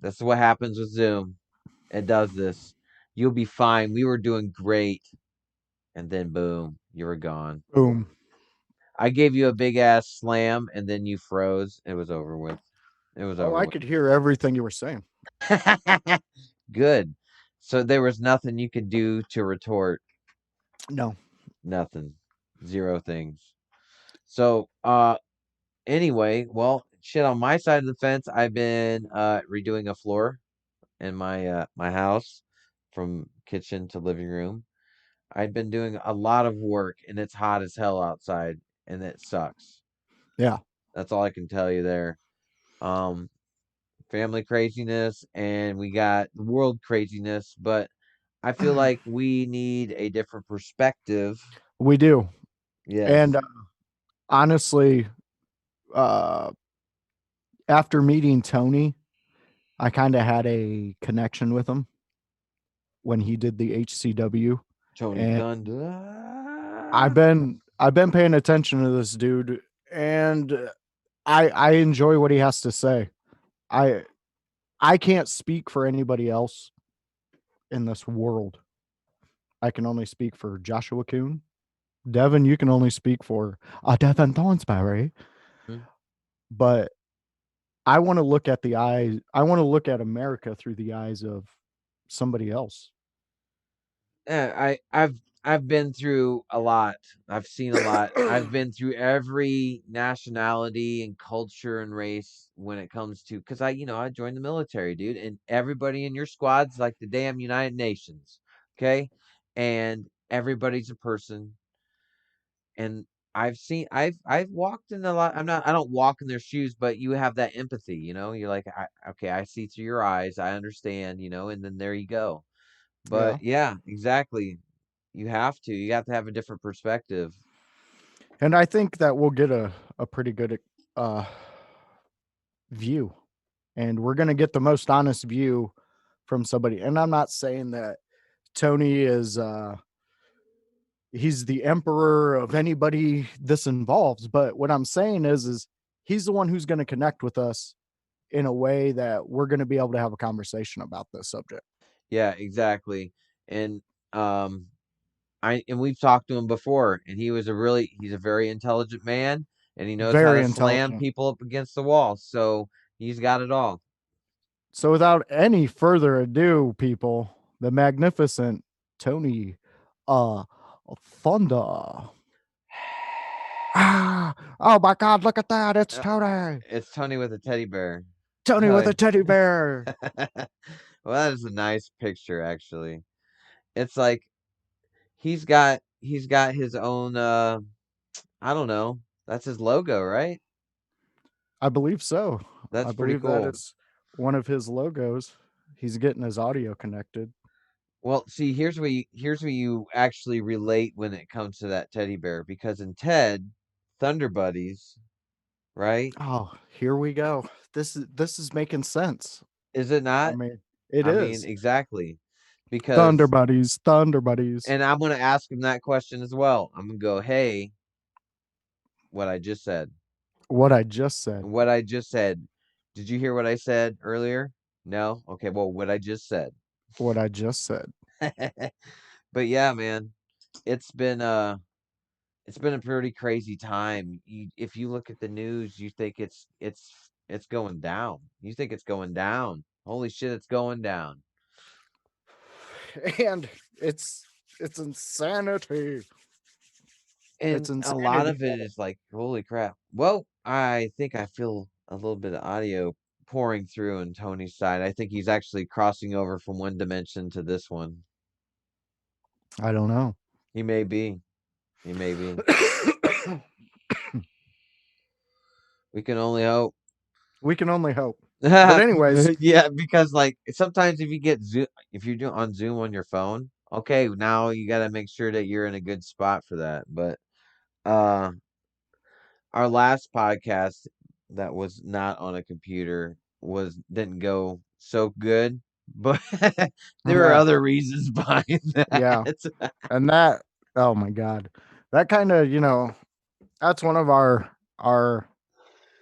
That's what happens with Zoom. It does this. You'll be fine. We were doing great. And then boom, you were gone. Boom. I gave you a big ass slam and then you froze. It was over with. It was Oh, over I with. could hear everything you were saying. Good. So there was nothing you could do to retort. No. Nothing. Zero things. So anyway, well, shit on my side of the fence, I've been redoing a floor in my house from kitchen to living room. I've been doing a lot of work and it's hot as hell outside and it sucks. Yeah. That's all I can tell you there. Um family craziness and we got world craziness, but I feel like we need a different perspective. We do. And Yes. honestly, uh, after meeting Tony, I kind of had a connection with him when he did the HCW, Tony and Thunder. I've been paying attention to this dude, and I enjoy what he has to say. I I can't speak for anybody else in this world. I can only speak for Joshua Kuhn. Devin, you can only speak for Devin Thornsberry. Mhm. But I want to look at the eyes. I want to look at America through the eyes of somebody else. Yeah, I've been through a lot. I've seen a lot. I've been through every nationality and culture and race when it comes to because I joined the military, dude, and everybody in your squad's like the damn United Nations, okay? And everybody's a person, and I've walked in a lot. I don't walk in their shoes, but you have that empathy, You're like, okay, I see through your eyes, I understand, and then there you go. Yeah. But yeah, exactly. You have to. You have to have a different perspective. And I think that we'll get a pretty good uh, view. And we're going to get the most honest view from somebody. And I'm not saying that Tony is, he's the emperor of anybody this involves. But what I'm saying is he's the one who's going to connect with us in a way that we're going to be able to have a conversation about this subject. Yeah, exactly. And um we've talked to him before and he's a very intelligent man and he knows how Very to slam intelligent. people up against the wall. So he's got it all. So, without any further ado, people, the magnificent Tony uh, Thunder. Ah, oh my God, look at that. It's Uh, Tony. it's Tony with a teddy bear. Tony with Tony. a teddy bear. Well, that is a nice picture actually. It's like he's got his own I don't know. That's his logo, right? I believe so. I That's pretty believe that cool. is one of his logos. He's getting his audio connected. Well, see, here's where you actually relate when it comes to that teddy bear because in Ted, Thunder Buddies, right? Oh, here we go. This is making sense. Is it I not? mean, it I mean, is. exactly. Thunder Because buddies, thunder buddies. and I'm gonna ask him that question as well. I'm gonna go, hey, what I just said. What I just said. What I just said. Did you hear what I said earlier? No? Okay, well, what I just said. What I just said. But yeah, man, it's been uh it's been a pretty crazy time. If you look at the news, you think it's going down. You think it's going down. Holy shit, it's going down. And it's it's insanity. It's And a lot insanity. of it is like, holy crap. Well, I think I feel a little bit of audio pouring through on Tony's side. I think he's actually crossing over from one dimension to this one. I don't know. He may be. He may be. We can only hope. We can only hope. But anyways, Yeah, because like sometimes if you're doing on Zoom on your phone, okay, now you got to make sure that you're in a good spot for that. But uh our last podcast that was not on a computer was didn't go so good, but there are yeah, other reasons behind yeah. that. And that, oh my God. That kind of, that's one of our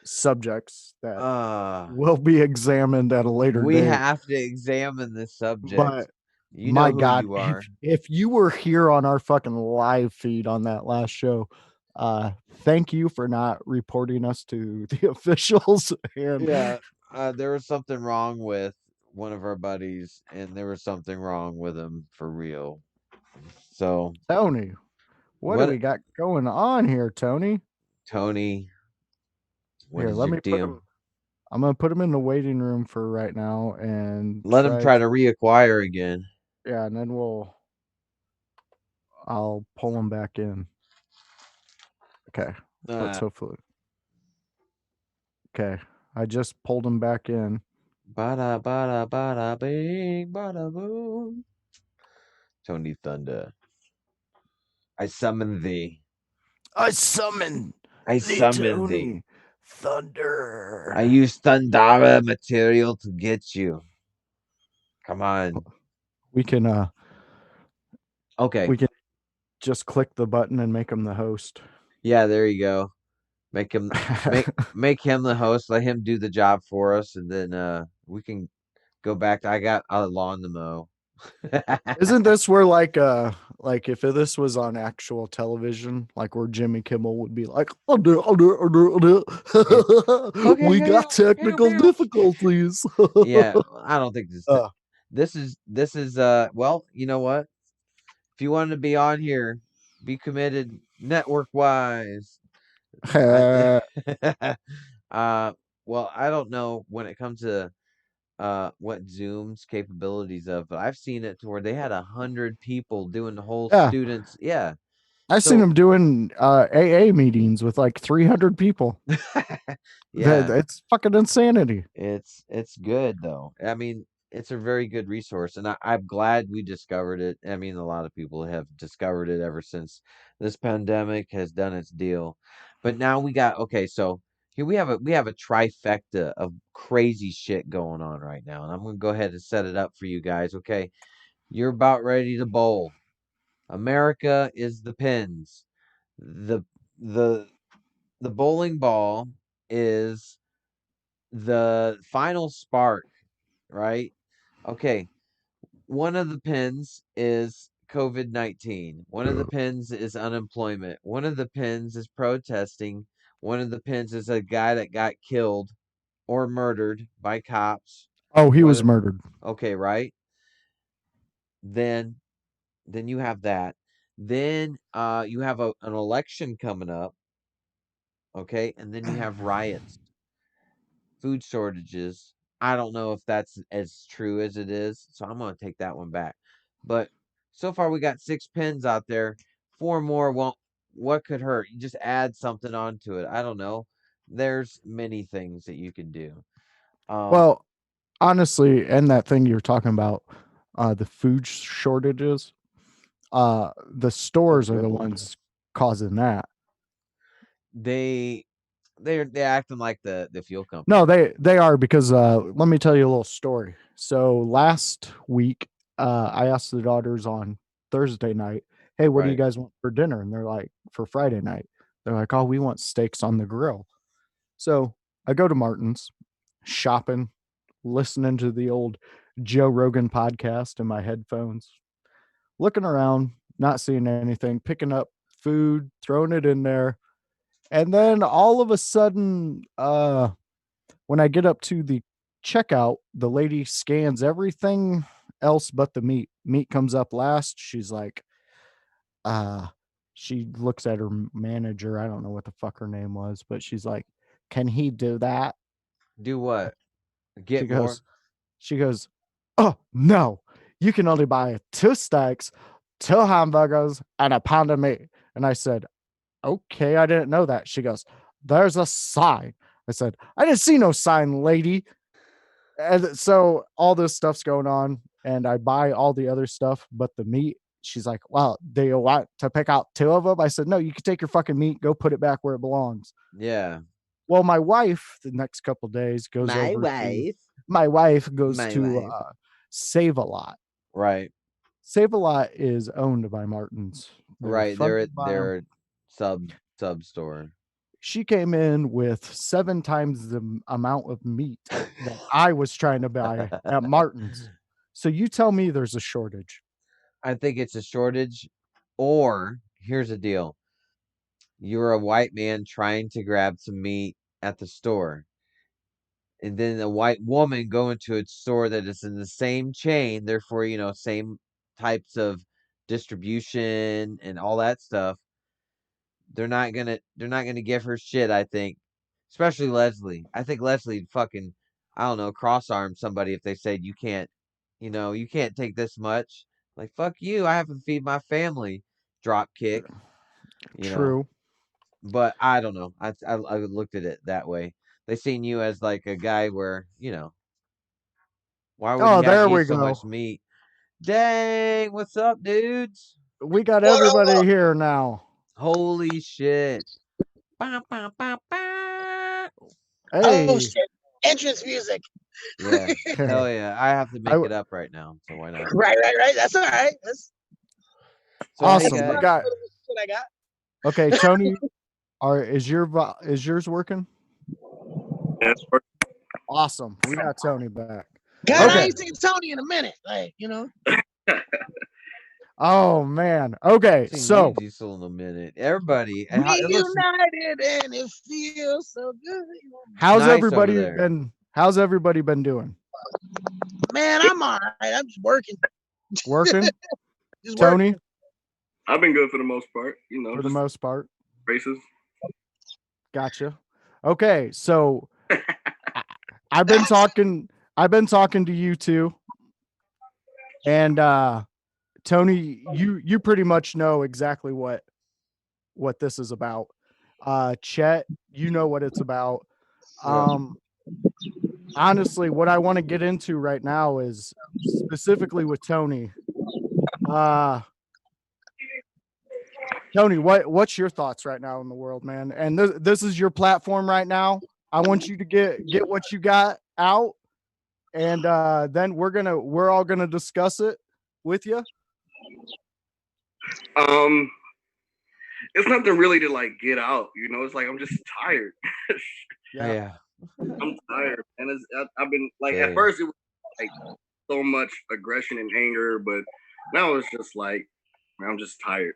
subjects that Uh, will be examined at a later we date. have to examine this subject. But You know my who God, you are. if you were here on our fucking live feed on that last show, thank you for not reporting us to the officials. And Yeah, there was something wrong with one of our buddies, and there was something wrong with him for real. So, Tony, what do we what, got going on here, Tony? Tony? What Here, is let your me put deal? him. I'm gonna put him in the waiting room for right now and Let him try try to to. reacquire again. Yeah, and then I'll pull him back in. Okay, let's Uh, hopefully. Okay, I just pulled him back in. bada bada bada bing bada boom. Tony Thunder, I summon thee. I summon I the summon thee. Tony Thunder. I use Thundara material to get you. Come on. We can Okay. we can just click the button and make him the host. Yeah, there you go. Make him make him the host. Let him do the job for us, and then we can go back. I got a lawn to mow. Isn't this where like if this was on actual television, like where Jimmy Kimmel would be like, Yeah. Okay, we got hey, technical difficulties. yeah, I don't think uh, this is well, you know what? If you want to be on here, be committed network wise. I uh well, I don't know when it comes to what Zoom's capabilities of, but I've seen it to where they had 100 people doing the whole yeah, students. Yeah. I've seen So him doing AA meetings with like 300 people. That yeah, it's fucking insanity. it's good though. I mean, it's a very good resource, and I'm glad we discovered it. I mean, a lot of people have discovered it ever since this pandemic has done its deal. But now we got okay, so here we have a trifecta of crazy shit going on right now, and I'm gonna go ahead and set it up for you guys. Okay, you're about ready to bowl. America is the pins. The the the bowling ball is the final spark, right? Okay, one of the pins is COVID-19. One of the pins is unemployment. One of the pins is protesting. One of the pins is a guy that got killed or murdered by cops. Oh, he was One murdered. okay, right? Then you have that. Then you have an election coming up, okay? And then you have riots, food shortages. I don't know if that's as true as it is, so I'm going to take that one back. But so far we got 6 pins out there. 4 more won't. What could hurt? You just add something onto it. I don't know. There's many things that you can do. Um, Well, honestly, and that thing you're talking about, the food shortages, the oh, stores are the good lord. ones causing that. They they're acting like the fuel No, company, they are because let me tell you a little story. So last week, I asked the daughters on Thursday night, "Hey, what do you right? guys want for dinner?" And they're like, "For Friday night." They're like, "Oh, we want steaks on the grill." So I go to Martin's, shopping, listening to the old Joe Rogan podcast in my headphones, looking around, not seeing anything, picking up food, throwing it in there. And then all of a sudden, when I get up to the checkout, the lady scans everything else but the meat. Meat comes up last. She's like, uh, she looks at her manager. I don't know what the fuck her name was, but she's like, "Can he do that?" Do what? She Get more? goes, she goes, "Oh no, you can only buy two steaks, two hamburgers, and a pound of meat." And I said, "Okay, I didn't know that." She goes, "There's a sign." I said, "I didn't see no sign, lady." And so all this stuff's going on, and I buy all the other stuff, but the meat. She's like, "Well, do you want to pick out two of them?" I said, "No, you can take your fucking meat, go put it back where it belongs." Yeah. Well, my wife, the next couple days, My wife. goes My to wife. Save a Lot. Right. Save a Lot is owned by Martins. They're Right. They're funded by them. they're sub store. she came in with 7 times the amount of meat that I was trying to buy at Martin's. So you tell me there's a shortage. I think it's a shortage, or here's the deal: you're a white man trying to grab some meat at the store, and then a white woman go into a store that is in the same chain, therefore, same types of distribution and all that stuff. They're not gonna give her shit, I think. Especially Leslie. I think Leslie'd fucking, I don't know, cross arm somebody if they said you can't take this much. Like, fuck you, I have to feed my family. Drop kick, you know. True. But I don't know. I looked at it that way. They seen you as like a guy where, why would he Oh, have there to we eat so go. much meat? Dang, what's up, dudes? We got What up, everybody what up? here now. Holy shit. Bah, bah, bah, bah. Oh Hey. shit! Entrance music. Yeah. Hell yeah. I have to I make it up right now, so why not? Right. That's all right. That's So hey awesome. that's We guys. got what I got. okay, Tony. Is yours working? That's Awesome. We got Tony back. God, Hell I Okay. ain't yeah. seen Tony in a minute. Like, Oh man. Okay. Seen you So diesel in a minute. Everybody. It looks reunited and it feels so good. how's nice over everybody there. been? How's everybody been doing? Man, I'm all right. I'm just working. Working, Just working. Tony, I've been good for the most part. for the Just most part. races. Gotcha. Okay, so I- I've been talking. I've been talking to you two, and Tony, you pretty much know exactly what this is about. Chet, you know what it's about. Yep. Honestly, what I want to get into right now is specifically with Tony. Uh Tony, what's your thoughts right now in the world, man? And this is your platform right now. I want you to get what you got out, and then we're all gonna discuss it with you. Um, it's nothing really to like get out. It's like I'm just tired. Yeah, Yeah. I'm tired, and I've been like at Same. first it was like so much aggression and anger, but now it's just like I'm just tired.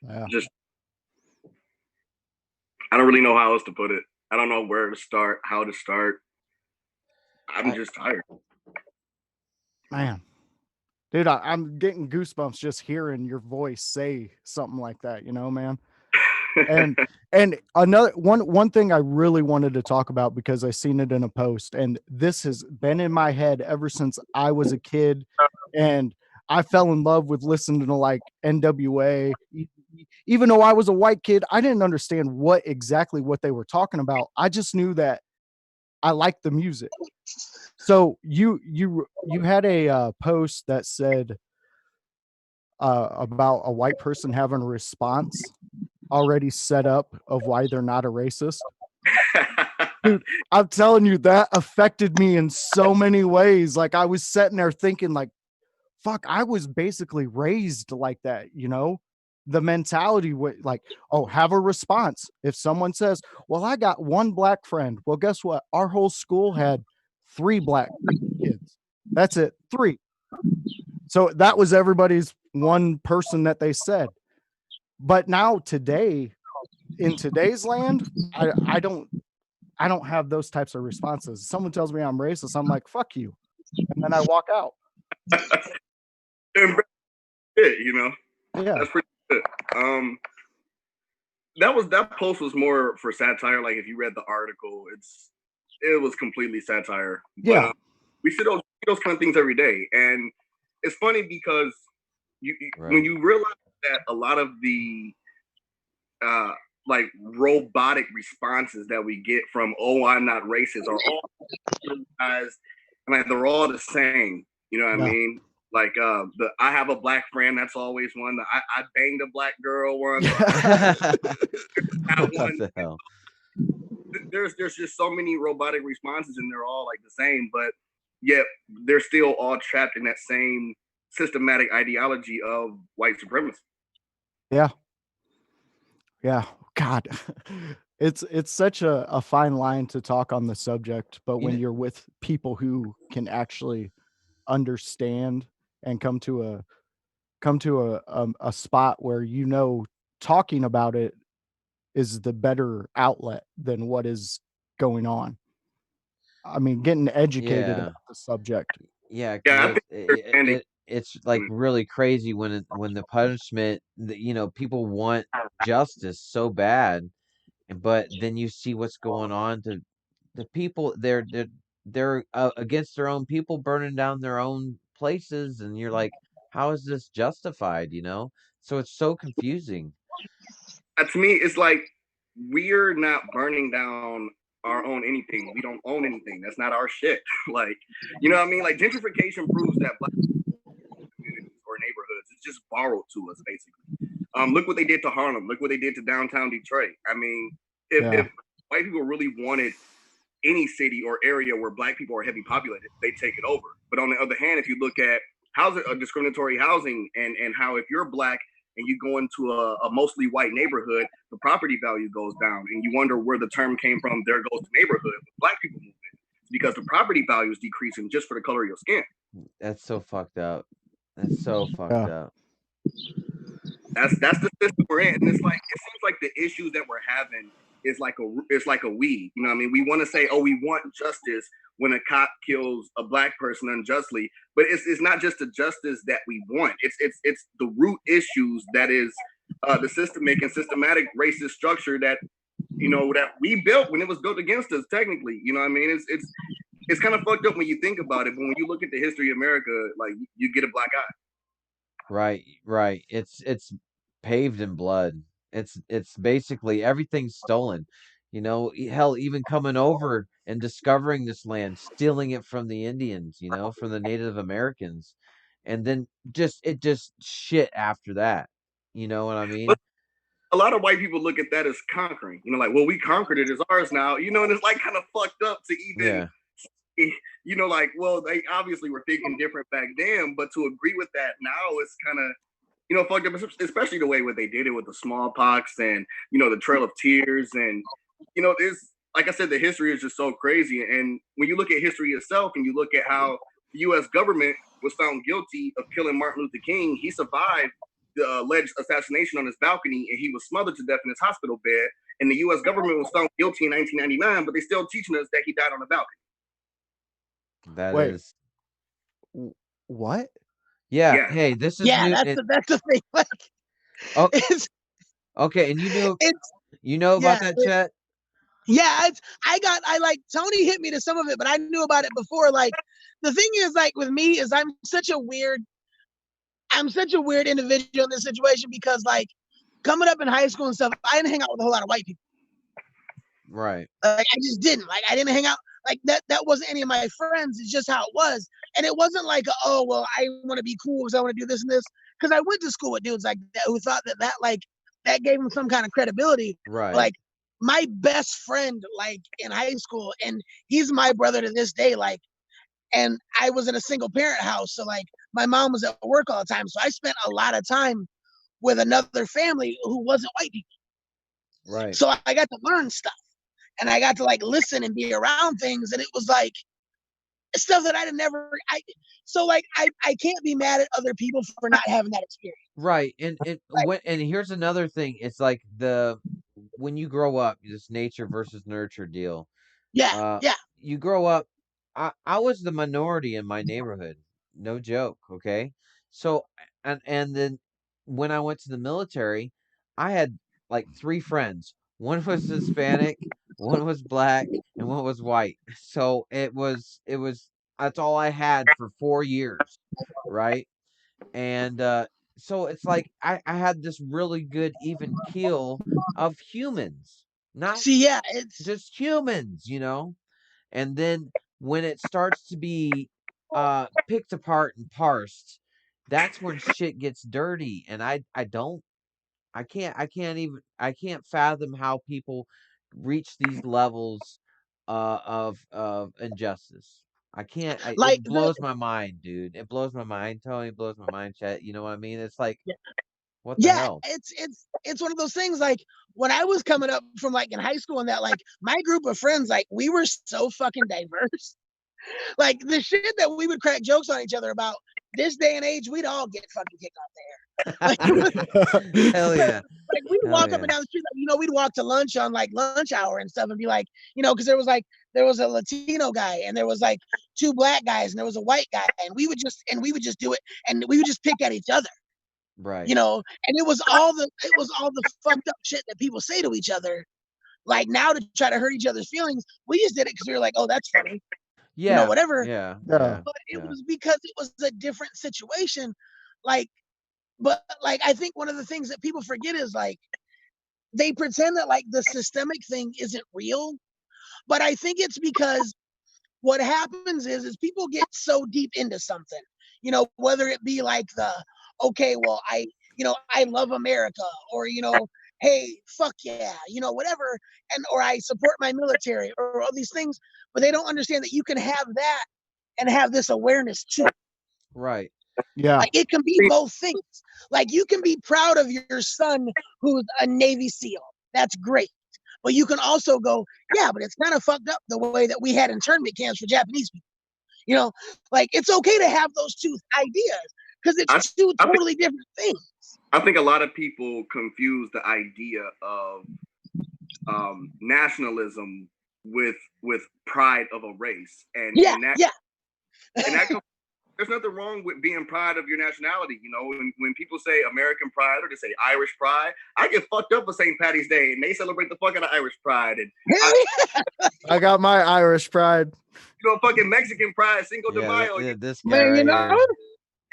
yeah. Just I don't really know how else to put it. I don't know where to start, how to start. I'm I, just tired. man, dude, I'm getting goosebumps just hearing your voice say something like that. Man. And another one thing I really wanted to talk about because I seen it in a post, and this has been in my head ever since I was a kid, and I fell in love with listening to like NWA. Even though I was a white kid, I didn't understand exactly what they were talking about. I just knew that I liked the music. So you had a post that said about a white person having a response already set up of why they're not a racist. Dude, I'm telling you, that affected me in so many ways. Like I was sitting there thinking, like, fuck, I was basically raised like that. The mentality like, oh, have a response. If someone says, well, I got one black friend, well, guess what? Our whole school had 3 black kids. That's it, 3. So that was everybody's one person that they said. But now today, in today's land, I don't have those types of responses. Someone tells me I'm racist, I'm like, fuck you. And then I walk out. it. Yeah. That's pretty good. That post was more for satire. Like if you read the article, it was completely satire. Yeah. But we see those kind of things every day, and it's funny because when you realize that a lot of the like robotic responses that we get from "Oh, I'm not racist" are all guys, and like they're all the same. You know what I Yeah. mean? Like the I have a black friend, that's always one. The I banged a black girl once. What One. the hell? There's just so many robotic responses, and they're all like the same, but yet they're still all trapped in that same systematic ideology of white supremacy. Yeah. Yeah. God. It's such a fine line to talk on the subject, but You when know, you're with people who can actually understand and come to a spot where talking about it is the better outlet than what is going on. I mean, getting educated yeah. about the subject. Yeah, because Yeah, I think understanding. it's like really crazy when the punishment, people want justice so bad, but then you see what's going on to the people. They're against their own people, burning down their own places, and you're like, how is this justified? So it's so confusing. To me, it's like we're not burning down our own anything. We don't own anything. That's not our shit. Like, you know what I mean? Like gentrification proves that black communities or neighborhoods is just borrowed to us, basically. Look what they did to Harlem. Look what they did to downtown Detroit. I mean, Yeah. if white people really wanted any city or area where black people are heavy populated, they take it over. But on the other hand, if you look at housing, discriminatory housing, and how if you're black and you go into a mostly white neighborhood, the property value goes down, and you wonder where the term came from. There goes the neighborhood. When black people move in, it's because the property value is decreasing just for the color of your skin. That's so fucked up. That's so fucked Yeah. up. That's the system we're in, and it's like it seems like the issues that we're having is like a weed. You know what I mean? We want to say, oh, we want justice when a cop kills a black person unjustly, but it's not just the justice that we want. It's the root issues that is the systemic and systematic racist structure that that we built when it was built against us. Technically, you know what I mean? It's kind of fucked up when you think about it, but when you look at the history of America, like you get a black eye. Right, right. It's paved in blood. It's basically everything's stolen. Hell, even coming over and discovering this land, stealing it from the Indians, from the Native Americans, and then just shit after that. You know what I But mean? a lot of white people look at that as conquering. Like, well, we conquered it, it's ours now. And it's like kind of fucked up to even, Yeah, like, well, they obviously were thinking different back then, but to agree with that now is kind of, fucked up, especially the way what they did it with the smallpox and, the Trail of Tears. And, there's, like I said, the history is just so crazy. And when you look at history itself and you look at how the U.S. government was found guilty of killing Martin Luther King, he survived the alleged assassination on his balcony and he was smothered to death in his hospital bed. And the U.S. government was found guilty in 1999, but they're still teaching us that he died on the balcony. that Wait. is. What? Yeah. Yeah. Hey, this is Yeah, new. that's the thing. Like, Oh, it's okay. And it's you know about yeah, that, Chet? yeah. I like Tony hit me to some of it, but I knew about it before. Like the thing is, like with me, is I'm such a weird individual in this situation because like coming up in high school and stuff, I didn't hang out with a whole lot of white people. Right. Like I just didn't. Like I didn't hang out like that. That wasn't any of my friends. It's just how it was. And it wasn't like, oh well, I want to be cool because I want to do this and this. Because I went to school with dudes like that who thought that like that gave them some kind of credibility. But, Right. like my best friend, like in high school, and he's my brother to this day. Like, and I was in a single parent house, so like my mom was at work all the time, so I spent a lot of time with another family who wasn't white people. Right. So I got to learn stuff and I got to like listen and be around things. And it was like stuff that I'd never, so like, I can't be mad at other people for not having that experience. Right. And here's another thing. It's like when you grow up, this nature versus nurture deal. Yeah. Uh Yeah. you grow up. I was the minority in my neighborhood. No joke, okay? So and then when I went to the military, I had like three friends. One was Hispanic, one was black, and one was white. So it was that's all I had for 4 years, right? And so it's like I had this really good even keel of humans, not See, yeah, it's, just humans. And then when it starts to be picked apart and parsed, that's when shit gets dirty. And I can't fathom how people reach these levels of injustice. I can't. like It blows my mind, dude. It blows my mind, Tony. It blows my mind, Chet. You know what I mean? It's like, What the Yeah, hell? it's one of those things. Like when I was coming up from like in high school and that, like my group of friends, like we were so fucking diverse. Like the shit that we would crack jokes on each other about this day and age, we'd all get fucking kicked off the air. Like it was Hell yeah. like we'd Hell walk up yeah. and down the street, like, you know, we'd walk to lunch on like lunch hour and stuff and be like, you know, because there was a Latino guy and there was like two black guys and there was a white guy, and we would just do it and we would just pick at each other. Right. You know, and it was all the fucked up shit that people say to each other. Like now to try to hurt each other's feelings, we just did it because we were like, oh, that's funny, you know, Yeah. whatever. Yeah. Yeah. But it Yeah. was because it was a different situation. Like, but like I think one of the things that people forget is like they pretend that like the systemic thing isn't real. But I think it's because what happens is people get so deep into something, you know, whether it be like okay, well, I love America, or, you know, hey, fuck yeah, you know, whatever, or I support my military, or all these things, but they don't understand that you can have that and have this awareness too. Right. Yeah. Like it can be both things. Like you can be proud of your son who's a Navy SEAL. That's great. But you can also go, yeah, but it's kind of fucked up the way that we had internment camps for Japanese people. You know, like it's okay to have those two ideas because it's two totally different things. I think a lot of people confuse the idea of nationalism with pride of a race, and Yeah, that yeah. and that there's nothing wrong with being proud of your nationality. You know, when people say American pride or they say Irish pride, I get fucked up for St. Patty's Day and they celebrate the fuck out of Irish pride. And I got my Irish pride. You know, fucking Mexican pride, Cinco de Mayo. This guy Man, right you know, here.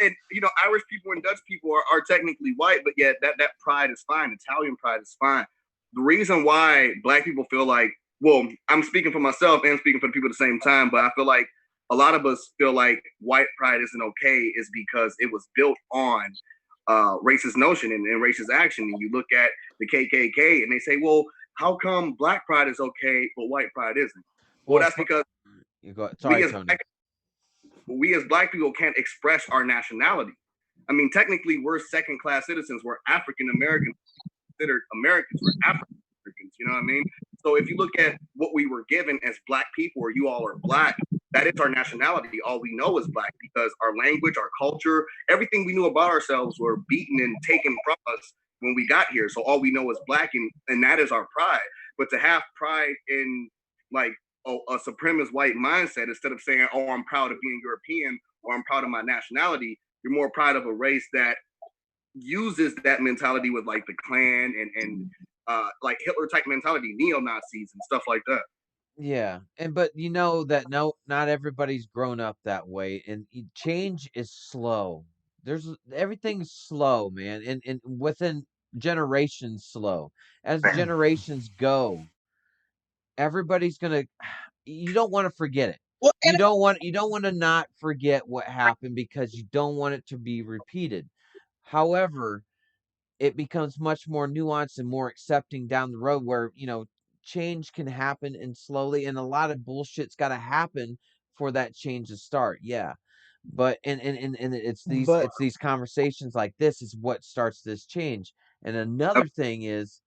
And you know, Irish people and Dutch people are technically white, but yet that pride is fine. Italian pride is fine. The reason why black people feel like, well, I'm speaking for myself and speaking for the people at the same time, but I feel like a lot of us feel like white pride isn't okay is because it was built on racist notion and racist action. And you look at the KKK and they say, well, how come black pride is okay, but white pride isn't? Well, that's because you go. Sorry, Tony. We as black people can't express our nationality. I mean, technically, we're second-class citizens. We're African Americans, considered Americans. We're African Americans. You know what I mean? So if you look at what we were given as black people, or you all are black, that is our nationality. All we know is black because our language, our culture, everything we knew about ourselves were beaten and taken from us when we got here. So all we know is black, and that is our pride. But to have pride in like a supremacist white mindset, instead of saying, oh, I'm proud of being European or I'm proud of my nationality, you're more proud of a race that uses that mentality with like the Klan and like Hitler type mentality, neo-Nazis and stuff like that. Yeah, but you know that not everybody's grown up that way, and change is slow. Everything's slow, man, and within generations slow. As generations go, everybody's gonna. You don't want to forget it. well, You don't want to not forget what happened because you don't want it to be repeated. However, it becomes much more nuanced and more accepting down the road where, you know, change can happen and slowly, and a lot of bullshit's got to happen for that change to start. Yeah. But and But it's these conversations like this is what starts this change. And another thing is,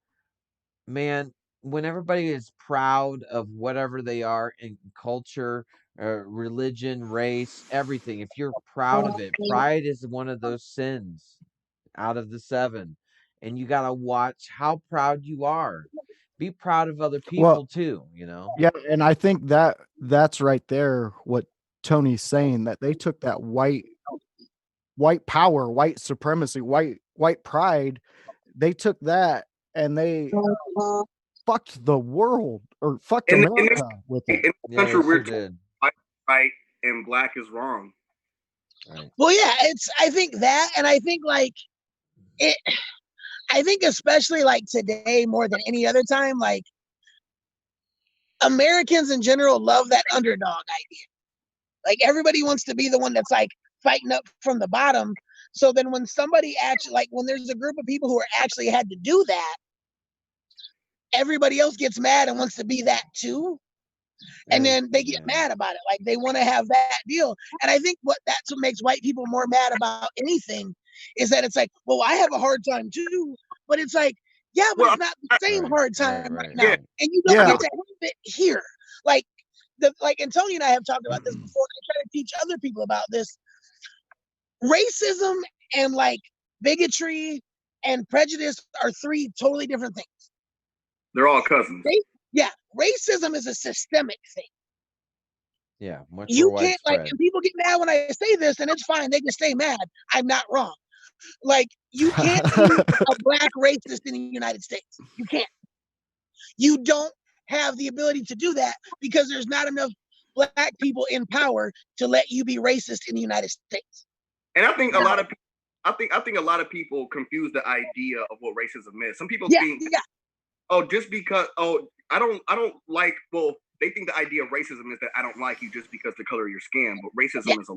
man, when everybody is proud of whatever they are in culture, religion, race, everything, if you're proud of it, pride is one of those sins out of the 7. And you got to watch how proud you are. Be proud of other well, people too, you know? yeah, and I think that's right there what Tony's saying, that they took that white power, white supremacy, white pride, they took that and they fucked the world or fucked America with it. In this Yeah, country, they we're sure did. white right and black is wrong. Right. well, yeah, I think that, and I think like it. I think especially like today more than any other time, like Americans in general love that underdog idea. Like everybody wants to be the one that's like fighting up from the bottom. So then when somebody actually, like when there's a group of people who are actually had to do that, everybody else gets mad and wants to be that too. And then they get mad about it. Like they want to have that deal. And I think that's what makes white people more mad about anything is that it's like, well, I have a hard time too. But it's like, yeah, but it's not the same hard time right now. Yeah. And you don't get to have it here. Like and Tony and I have talked about this before. I try to teach other people about this. Racism and like bigotry and prejudice are three totally different things. They're all cousins. Racism is a systemic thing. Yeah, much you more can't widespread. and people get mad when I say this, and it's fine. They can stay mad. I'm not wrong. Like you can't be a black racist in the United States. You can't. You don't have the ability to do that because there's not enough black people in power to let you be racist in the United States. And I think a lot of people, I think a lot of people confuse the idea of what racism is. Some people think, oh, just because, I don't like. Well, they think the idea of racism is that I don't like you just because the color of your skin. But racism is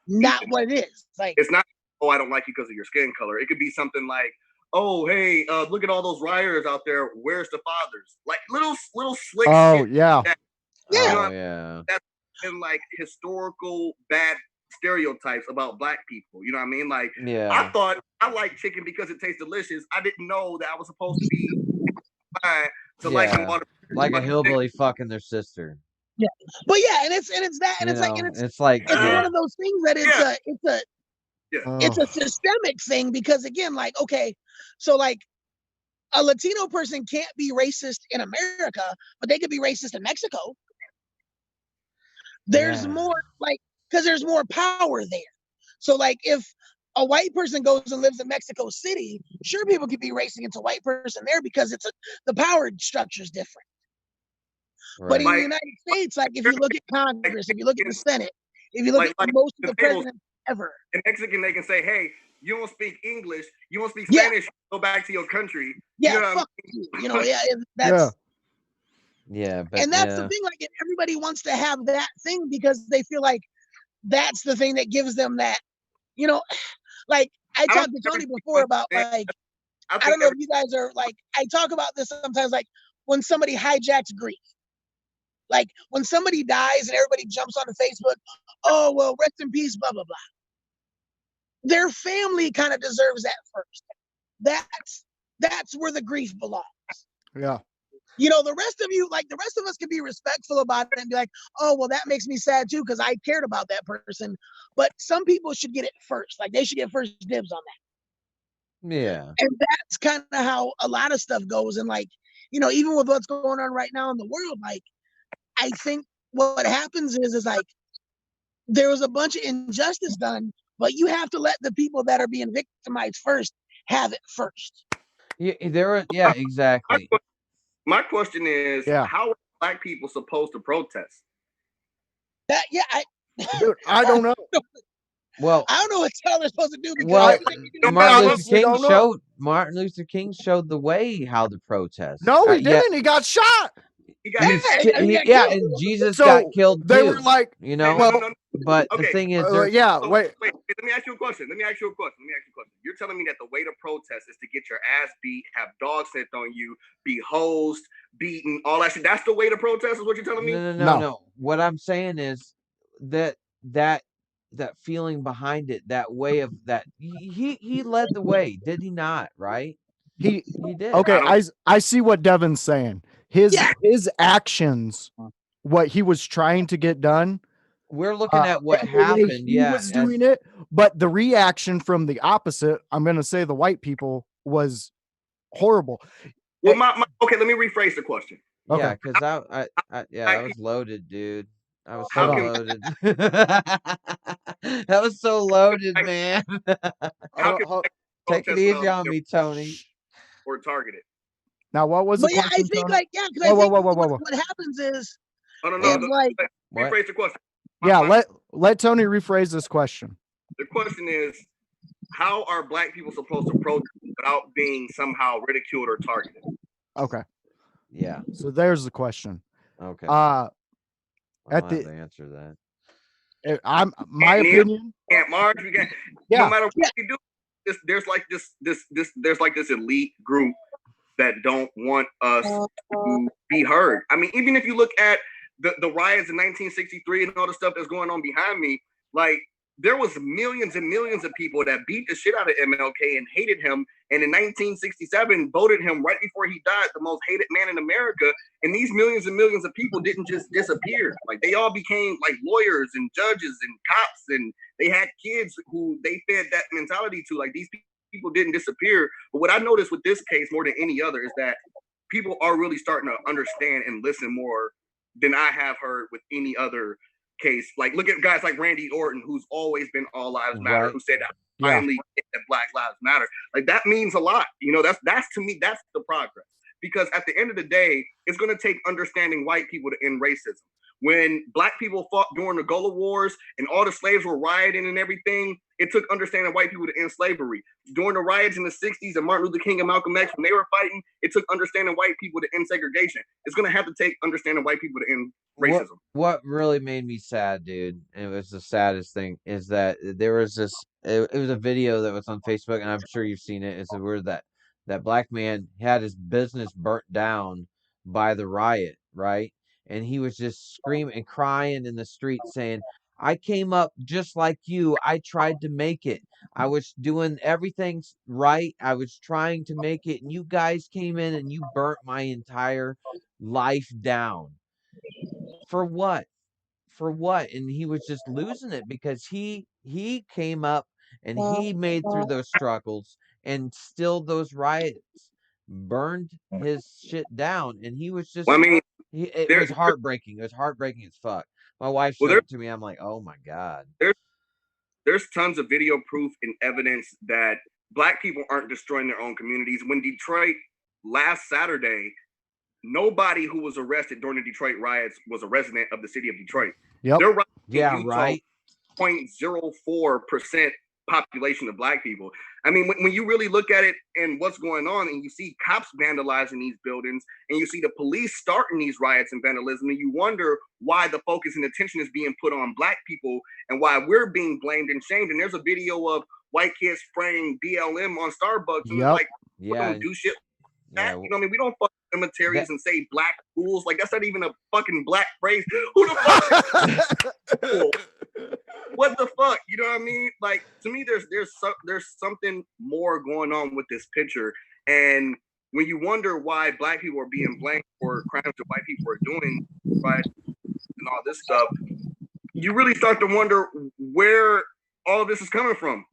not what it is. Like it's not. Oh, I don't like you because of your skin color. It could be something like, oh, hey, look at all those rioters out there. Where's the fathers? Like little slick. Oh yeah. That's in like historical bad stereotypes about black people. You know what I mean? Like, I thought I like chicken because it tastes delicious. I didn't know that I was supposed to be fine to like a hillbilly fucking their sister. Yeah, but and it's that, and it's one of those things that it's a systemic thing because again, like okay, so like a Latino person can't be racist in America, but they could be racist in Mexico. There's more like because there's more power there. So like if a white person goes and lives in Mexico City, sure people could be racing against a white person there because the power structure is different. Right. But in the United States, like if you look at Congress, if you look at the Senate, if you look at most of the presidents ever. In Mexican, they can say, hey, you don't speak English, you don't speak Spanish, go back to your country. Yeah, you know fuck you. You know, that's but and that's the thing, like everybody wants to have that thing because they feel like that's the thing that gives them that, you know, like I talked to Tony before about like I don't know if you guys are like I talk about this sometimes like when somebody hijacks grief. Like when somebody dies and everybody jumps onto Facebook, oh well, rest in peace, blah blah blah. Their family kind of deserves that first. That's where the grief belongs. Yeah. You know, the rest of you, like the rest of us can be respectful about it and be like, oh, well, that makes me sad too, because I cared about that person. But some people should get it first. Like they should get first dibs on that. Yeah. And that's kind of how a lot of stuff goes. And like, you know, even with what's going on right now in the world, like, I think what happens is like there was a bunch of injustice done, but you have to let the people that are being victimized first have it first. Yeah, exactly. My question is, how are black people supposed to protest? Dude, I don't know. Well, I don't know what they're supposed to do because Martin Luther King showed the way how to protest. No, he didn't. He got shot. And Jesus got killed too. They were like, you know. But the thing is, wait. Let me ask you a question. You're telling me that the way to protest is to get your ass beat, have dogs sent on you, be hosed, beaten, all that shit. That's the way to protest, is what you're telling me? No. What I'm saying is that feeling behind it, that way of that he led the way, did he not? Right? He did. Okay, I see what Devin's saying. His actions, what he was trying to get done. We're looking at what happened. He was doing it, but the reaction from the opposite, I'm going to say the white people, was horrible. Well, okay, let me rephrase the question. Okay. Yeah, because I was loaded, dude. I was so loaded. That was so loaded, man. Take it easy on me, Tony. Or targeted. Now, what was the question? I think, like, because I think what happens is, rephrase the question. Let Tony rephrase this question. The question is, how are black people supposed to protest without being somehow ridiculed or targeted? Okay. Yeah. So there's the question. Okay. I'll have to answer that. My opinion. Marge, we can't. No matter what you do, there's like this elite group that don't want us to be heard. I mean, even if you look at the riots in 1963 and all the stuff that's going on behind me, like there was millions and millions of people that beat the shit out of MLK and hated him, and in 1967 voted him right before he died the most hated man in America. And these millions and millions of people didn't just disappear. Like they all became like lawyers and judges and cops, and they had kids who they fed that mentality to. Like these people didn't disappear. But what I noticed with this case more than any other is that people are really starting to understand and listen more than I have heard with any other case. Like look at guys like Randy Orton, who's always been all lives matter, who said finally that Black Lives Matter. Like that means a lot. You know, that's to me, that's the progress. Because at the end of the day, it's going to take understanding white people to end racism. When Black people fought during the Gullah Wars and all the slaves were rioting and everything, it took understanding white people to end slavery. During the riots in the 60s and Martin Luther King and Malcolm X, when they were fighting, it took understanding white people to end segregation. It's going to have to take understanding white people to end racism. What really made me sad, dude, and it was the saddest thing, is that there was this, it was a video that was on Facebook, and I'm sure you've seen it. It's where that black man had his business burnt down by the riot, right? And he was just screaming and crying in the street saying, I came up just like you. I tried to make it. I was doing everything right. I was trying to make it. And you guys came in and you burnt my entire life down. For what? For what? And he was just losing it because he came up and he made through those struggles, and still those riots burned his shit down, and he was just, well, I mean, it was heartbreaking. It was heartbreaking as fuck. My wife showed it to me. I'm like, oh my God. There's tons of video proof and evidence that Black people aren't destroying their own communities. When Detroit last Saturday, nobody who was arrested during the Detroit riots was a resident of the city of Detroit. Yep. They're right in Yeah, Utah, right. 0.04% population of Black people. I mean, when you really look at it and what's going on, and you see cops vandalizing these buildings, and you see the police starting these riots and vandalism, and you wonder why the focus and attention is being put on Black people and why we're being blamed and shamed. And there's a video of white kids spraying BLM on Starbucks, and it's like, we don't do shit like that. You know what I mean? We don't fuck cemeteries and say Black fools. Like that's not even a fucking Black phrase. Who the fuck? What the fuck? You know what I mean? Like to me, there's something more going on with this picture. And when you wonder why Black people are being blamed for crimes that white people are doing, right, and all this stuff, you really start to wonder where all of this is coming from.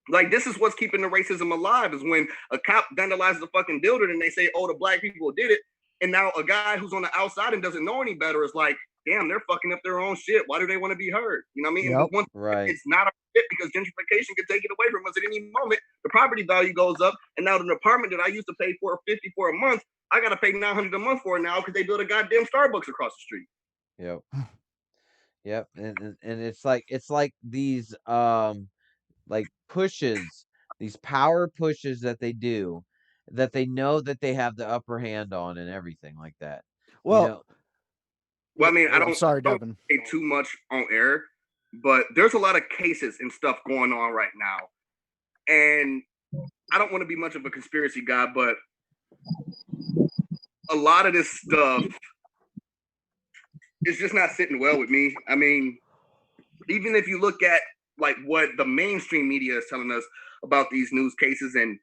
Like this is what's keeping the racism alive, is when a cop vandalizes a fucking building and they say, oh, the Black people did it. And now a guy who's on the outside and doesn't know any better is like, damn, they're fucking up their own shit. Why do they want to be heard? You know what I mean? Yep. Once it's not a fit, because gentrification could take it away from us at any moment. The property value goes up, and now the apartment that I used to pay $450 for a month, I gotta pay $900 a month for it now because they built a goddamn Starbucks across the street. Yep. Yep. And it's like these like pushes, these power pushes that they do, that they know that they have the upper hand on and everything like that. Well, you know? Well, I mean, I don't Devin. say too much on air, but there's a lot of cases and stuff going on right now. And I don't want to be much of a conspiracy guy, but a lot of this stuff is just not sitting well with me. I mean, even if you look at like what the mainstream media is telling us about these news cases, and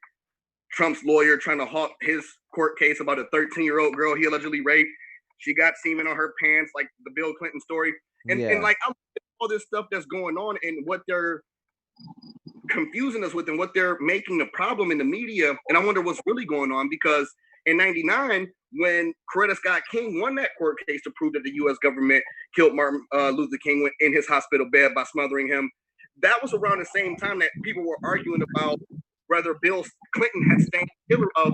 Trump's lawyer trying to halt his court case about a 13-year-old girl he allegedly raped. She got semen on her pants, like the Bill Clinton story. And like all this stuff that's going on and what they're confusing us with and what they're making the problem in the media. And I wonder what's really going on, because in 99, when Coretta Scott King won that court case to prove that the U.S. government killed Martin Luther King in his hospital bed by smothering him, that was around the same time that people were arguing about whether Bill Clinton had stained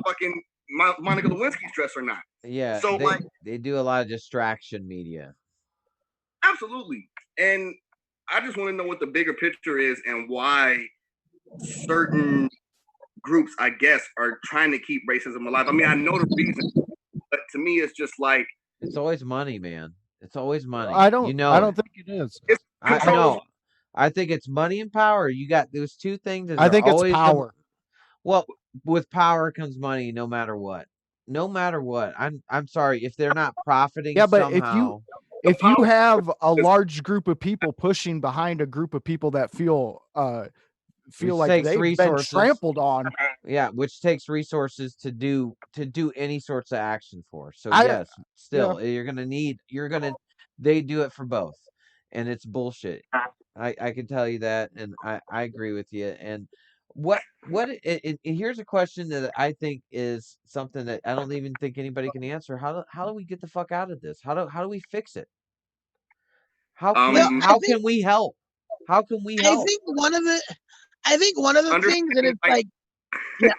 fucking Monica Lewinsky's dress or not. Yeah, so they do a lot of distraction media. Absolutely. And I just want to know what the bigger picture is and why certain groups, I guess, are trying to keep racism alive. I mean, I know the reason, but to me, it's just like, it's always money, man. It's always money. I don't think it is. I think it's money and power. You got those two things. I think it's power. Well, with power comes money, no matter what. No matter what. I'm sorry if they're not profiting. Yeah, but somehow. if you have a large group of people pushing behind a group of people that feel like they've been trampled on. Yeah, which takes resources to do any sorts of action for. So yes, still they do it for both, and it's bullshit. I can tell you that, and I agree with you. And here's a question that I think is something that I don't even think anybody can answer. How do we get the fuck out of this? How do we fix it? How can we help? How can we help? I think one of the things that it's like, yeah.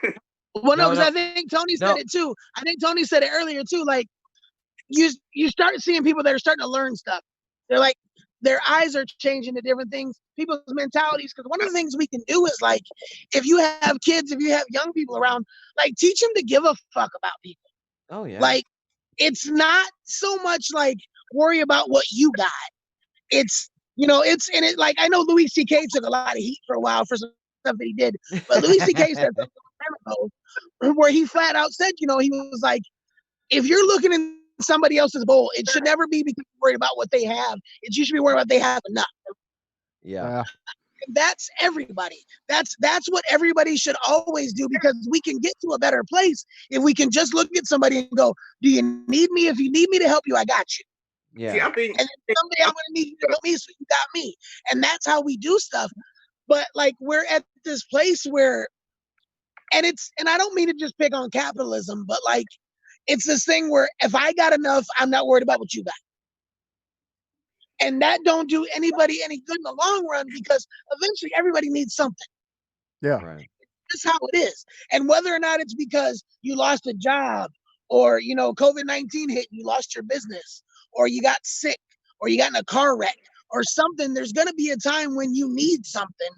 Well, no, because I think Tony said it too. I think Tony said it earlier too. Like, you start seeing people that are starting to learn stuff. They're like, their eyes are changing to different things, people's mentalities. Because one of the things we can do is, like, if you have kids, if you have young people around, like, teach them to give a fuck about people. Oh yeah. Like, it's not so much like worry about what you got. It's, like, I know Louis C.K. took a lot of heat for a while for some stuff that he did, but Louis C.K. said something ago where he flat out said, he was like, if you're looking in somebody else's bowl, it should never be because you're worried about what they have. You should be worried about they have enough. Yeah. That's everybody. That's what everybody should always do, because we can get to a better place if we can just look at somebody and go, do you need me? If you need me to help you, I got you. Yeah. See, I think, and then someday I'm gonna need you to help me, so you got me. And that's how we do stuff. But like, we're at this place where, and I don't mean to just pick on capitalism, but like, it's this thing where if I got enough, I'm not worried about what you got. And that don't do anybody any good in the long run, because eventually everybody needs something. Yeah. Right. That's how it is. And whether or not it's because you lost a job, or, COVID-19 hit and you lost your business, or you got sick, or you got in a car wreck or something, there's going to be a time when you need something.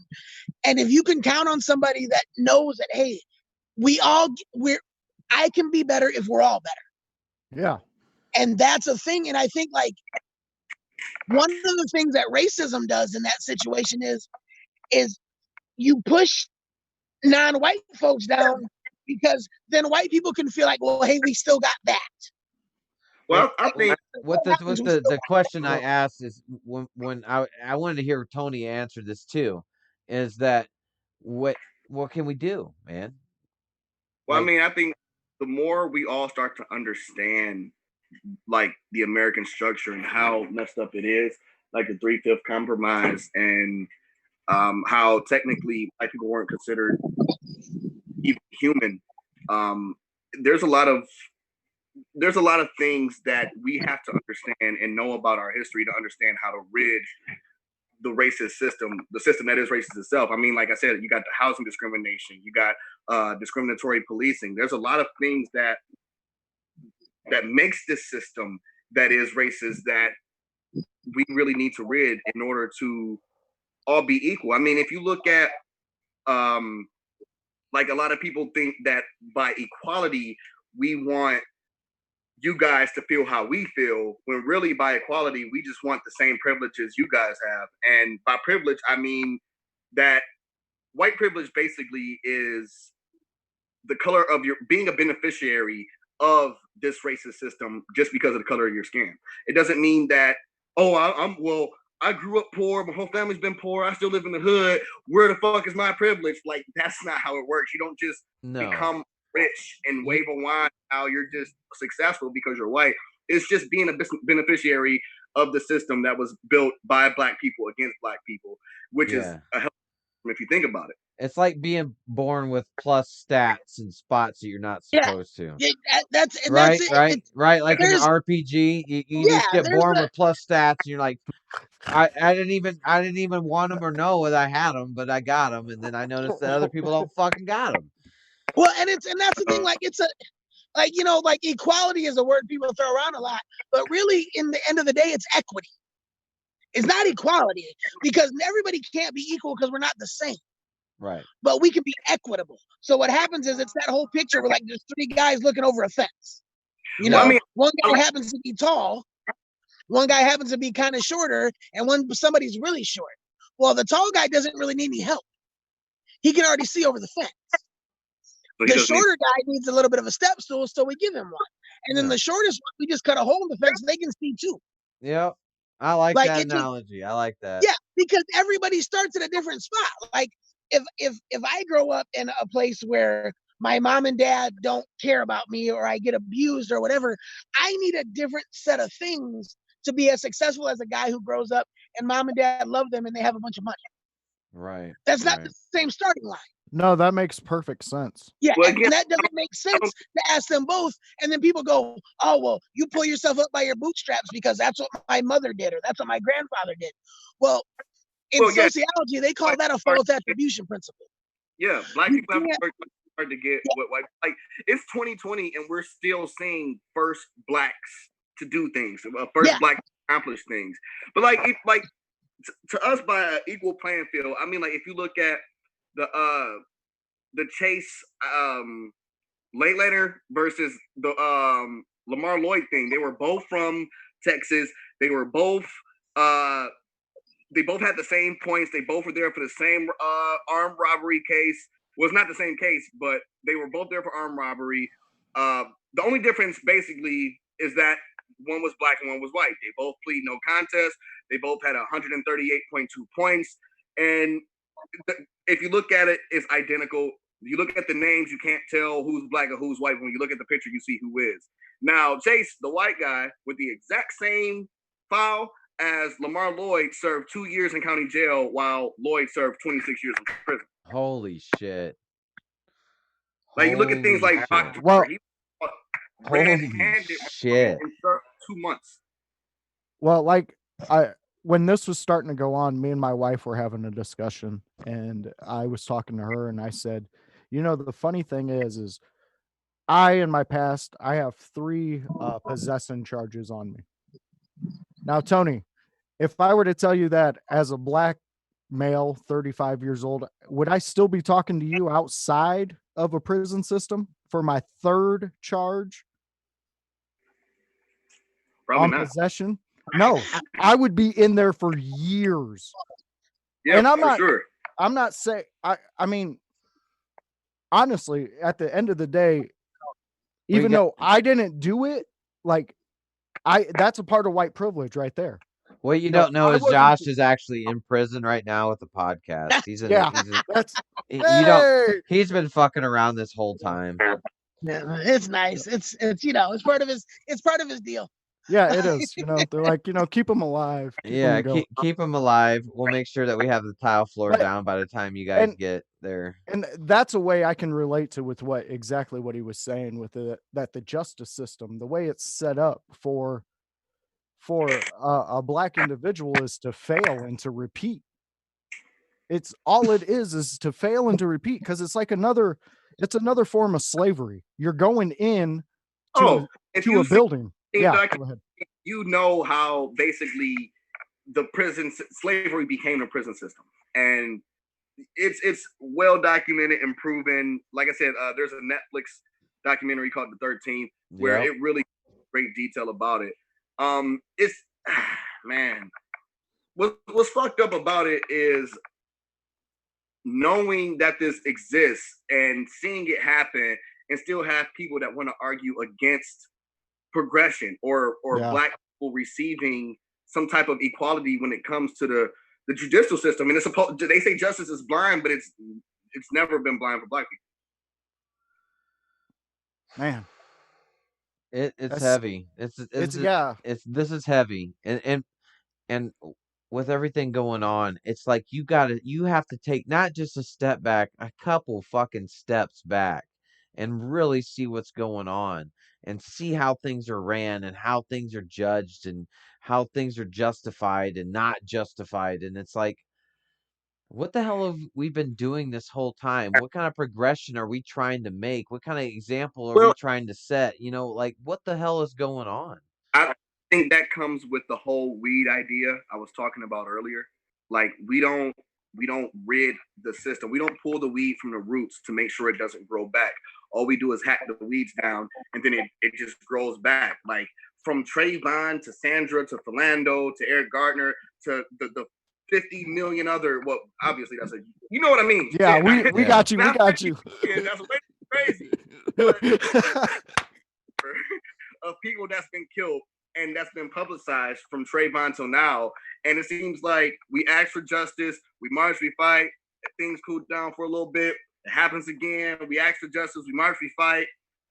And if you can count on somebody that knows that, hey, I can be better if we're all better. Yeah. And that's a thing. And I think, like, one of the things that racism does in that situation is you push non-white folks down, because then white people can feel like, well, hey, we still got that. Well, I think what the question I asked is, when I wanted to hear Tony answer this too, is that what can we do, man? Well, I mean, I think the more we all start to understand, like, the American structure and how messed up it is, like the 3/5 compromise, and how technically black people weren't considered even human. There's a lot of things that we have to understand and know about our history to understand how to rid the racist system, the system that is racist itself. I mean, like I said, you got the housing discrimination, you got discriminatory policing. There's a lot of things that makes this system that is racist that we really need to rid in order to all be equal. I mean, if you look at, like, a lot of people think that by equality, we want you guys to feel how we feel, when really by equality, we just want the same privileges you guys have. And by privilege, I mean that white privilege basically is the color of your being a beneficiary of this racist system just because of the color of your skin. It doesn't mean that, I grew up poor, my whole family's been poor, I still live in the hood, where the fuck is my privilege? Like, that's not how it works. You don't just become rich and wave a wand how you're just successful because you're white. It's just being a beneficiary of the system that was built by black people against black people, which is a hell if you think about it. It's like being born with plus stats and spots that you're not supposed to. Yeah, that's right. Like in the RPG, you just get born with plus stats, and you're like, I didn't even want them or know that I had them, but I got them, and then I noticed that other people don't fucking got them. Well, and that's the thing. Like, it's like equality is a word people throw around a lot, but really, in the end of the day, it's equity. It's not equality, because everybody can't be equal because we're not the same. Right. But we can be equitable. So what happens is, it's that whole picture where, like, there's three guys looking over a fence. One guy happens to be tall, one guy happens to be kind of shorter, and somebody's really short. Well, the tall guy doesn't really need any help. He can already see over the fence. The shorter guy needs a little bit of a step stool, so we give him one. And then the shortest one, we just cut a hole in the fence, they can see too. Yep. I like Like that it just, analogy. I like that. yeah, because everybody starts at a different spot. Like if I grow up in a place where my mom and dad don't care about me or I get abused or whatever, I need a different set of things to be as successful as a guy who grows up and mom and dad love them and they have a bunch of money. Right. That's not Right. the same starting line. No, that makes perfect sense. Yeah, Well, and again, that doesn't make sense to ask them both. And then people go, oh, well, you pull yourself up by your bootstraps because that's what my mother did or that's what my grandfather did. Well, in well, yeah, sociology, they call that a false attribution principle. yeah. Black You people have to can't, work hard to get yeah, what white. Like it's 2020, and we're still seeing first blacks to do things, first yeah, black to accomplish things. But like, if, like to us by an equal playing field. I mean, like if you look at the Chase late later versus the Lamar Lloyd thing, they were both from Texas. They were both uh they both had the same points. They both were there for the same armed robbery case. Well, it's not the same case, but they were both there for armed robbery. The only difference basically is that one was black and one was white. They both plead no contest. They both had 138.2 points. And if you look at it, it's identical. You look at the names, you can't tell who's black or who's white. When you look at the picture, you see who is. Now, Chase, the white guy, with the exact same file as Lamar Lloyd, served 2 years in county jail while Lloyd served 26 years in prison. Holy shit. Like you look at things Holy like shit. Well, he Holy red-handed shit. and served 2 months. well, like when this was starting to go on, me and my wife were having a discussion, and I was talking to her, and I said, you know, the funny thing is I in my past I have 3 possession charges on me. Now, Tony, if I were to tell you that as a black male, 35 years old, would I still be talking to you outside of a prison system for my 3rd charge Probably on not. possession? No, I would be in there for years. Yeah, And for sure. I'm not saying, I mean, honestly, at the end of the day, even though I didn't do it, like that's a part of white privilege right there. What you You know, don't know I is wasn't, Josh is actually in prison right now with the podcast. He's in. yeah, He's in. that's, You don't. hey, He's been fucking around this whole time. yeah, it's nice. It's you know, it's part of his deal. yeah, it is. You know, they're like, you know, keep them alive, keep them Yeah, going. keep him alive. We'll make sure that we have the tile floor But, down by the time you guys and get there. and that's a way I can relate to with exactly what he was saying with that the justice system, the way it's set up for a black individual is to fail and to repeat. It's all it is to fail and to repeat, because it's like another form of slavery. You're going in Oh, if to you a building. see Yeah, go ahead. you know how basically the prison slavery became a prison system, and it's well documented and proven. Like I said, there's a Netflix documentary called The 13th where Yep. it really great detail about it. It's man, what's fucked up about it is knowing that this exists and seeing it happen, and still have people that want to argue against progression or Yeah. black people receiving some type of equality when it comes to the judicial system. And it's supposed, they say justice is blind, but it's never been blind for black people. Man, It's that's heavy. yeah. This is heavy. And with everything going on, it's like you have to take not just a step back, a couple fucking steps back and really see what's going on and see how things are ran and how things are judged and how things are justified and not justified. And it's like, what the hell have we been doing this whole time? What kind of progression are we trying to make? What kind of example are we Well, trying to set? You know, like what the hell is going on? I think that comes with the whole weed idea I was talking about earlier. Like we don't rid the system. We don't pull the weed from the roots to make sure it doesn't grow back. All we do is hack the weeds down, and then it just grows back. Like from Trayvon to Sandra to Philando to Eric Gardner to the 50 million other. Well, obviously that's you know what I mean. Yeah, we got you. We got you. That's way crazy. But of people that's been killed, and that's been publicized from Trayvon till now. And it seems like we ask for justice, we march, we fight, things cool down for a little bit, it happens again, we ask for justice, we march, we fight.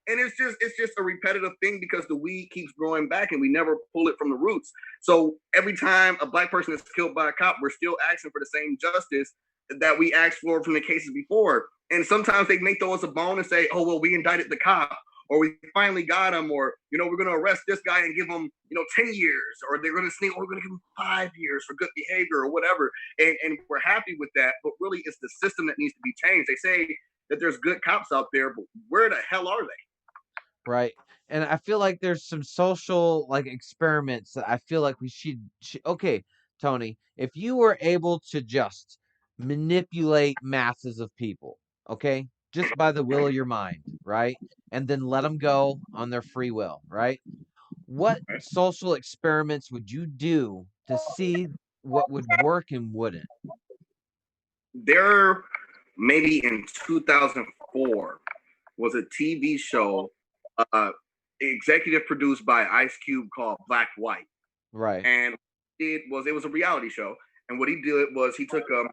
And it's just a repetitive thing because the weed keeps growing back and we never pull it from the roots. So every time a black person is killed by a cop, we're still asking for the same justice that we asked for from the cases before. And sometimes they may throw us a bone and say, oh, well, we indicted the cop, or we finally got him, or, we're going to arrest this guy and give him, 10 years, or they're going to say, we're going to give him 5 years for good behavior or whatever. And we're happy with that. But really, it's the system that needs to be changed. They say that there's good cops out there, but where the hell are they? Right. And I feel like there's some social experiments that I feel like we should okay, Tony, if you were able to just manipulate masses of people, okay? Just by the will of your mind, right? And then let them go on their free will, right? What social experiments would you do to see what would work and wouldn't? There, maybe in 2004, was a TV show, executive produced by Ice Cube called Black White. Right. And it was a reality show. And what he did was he took an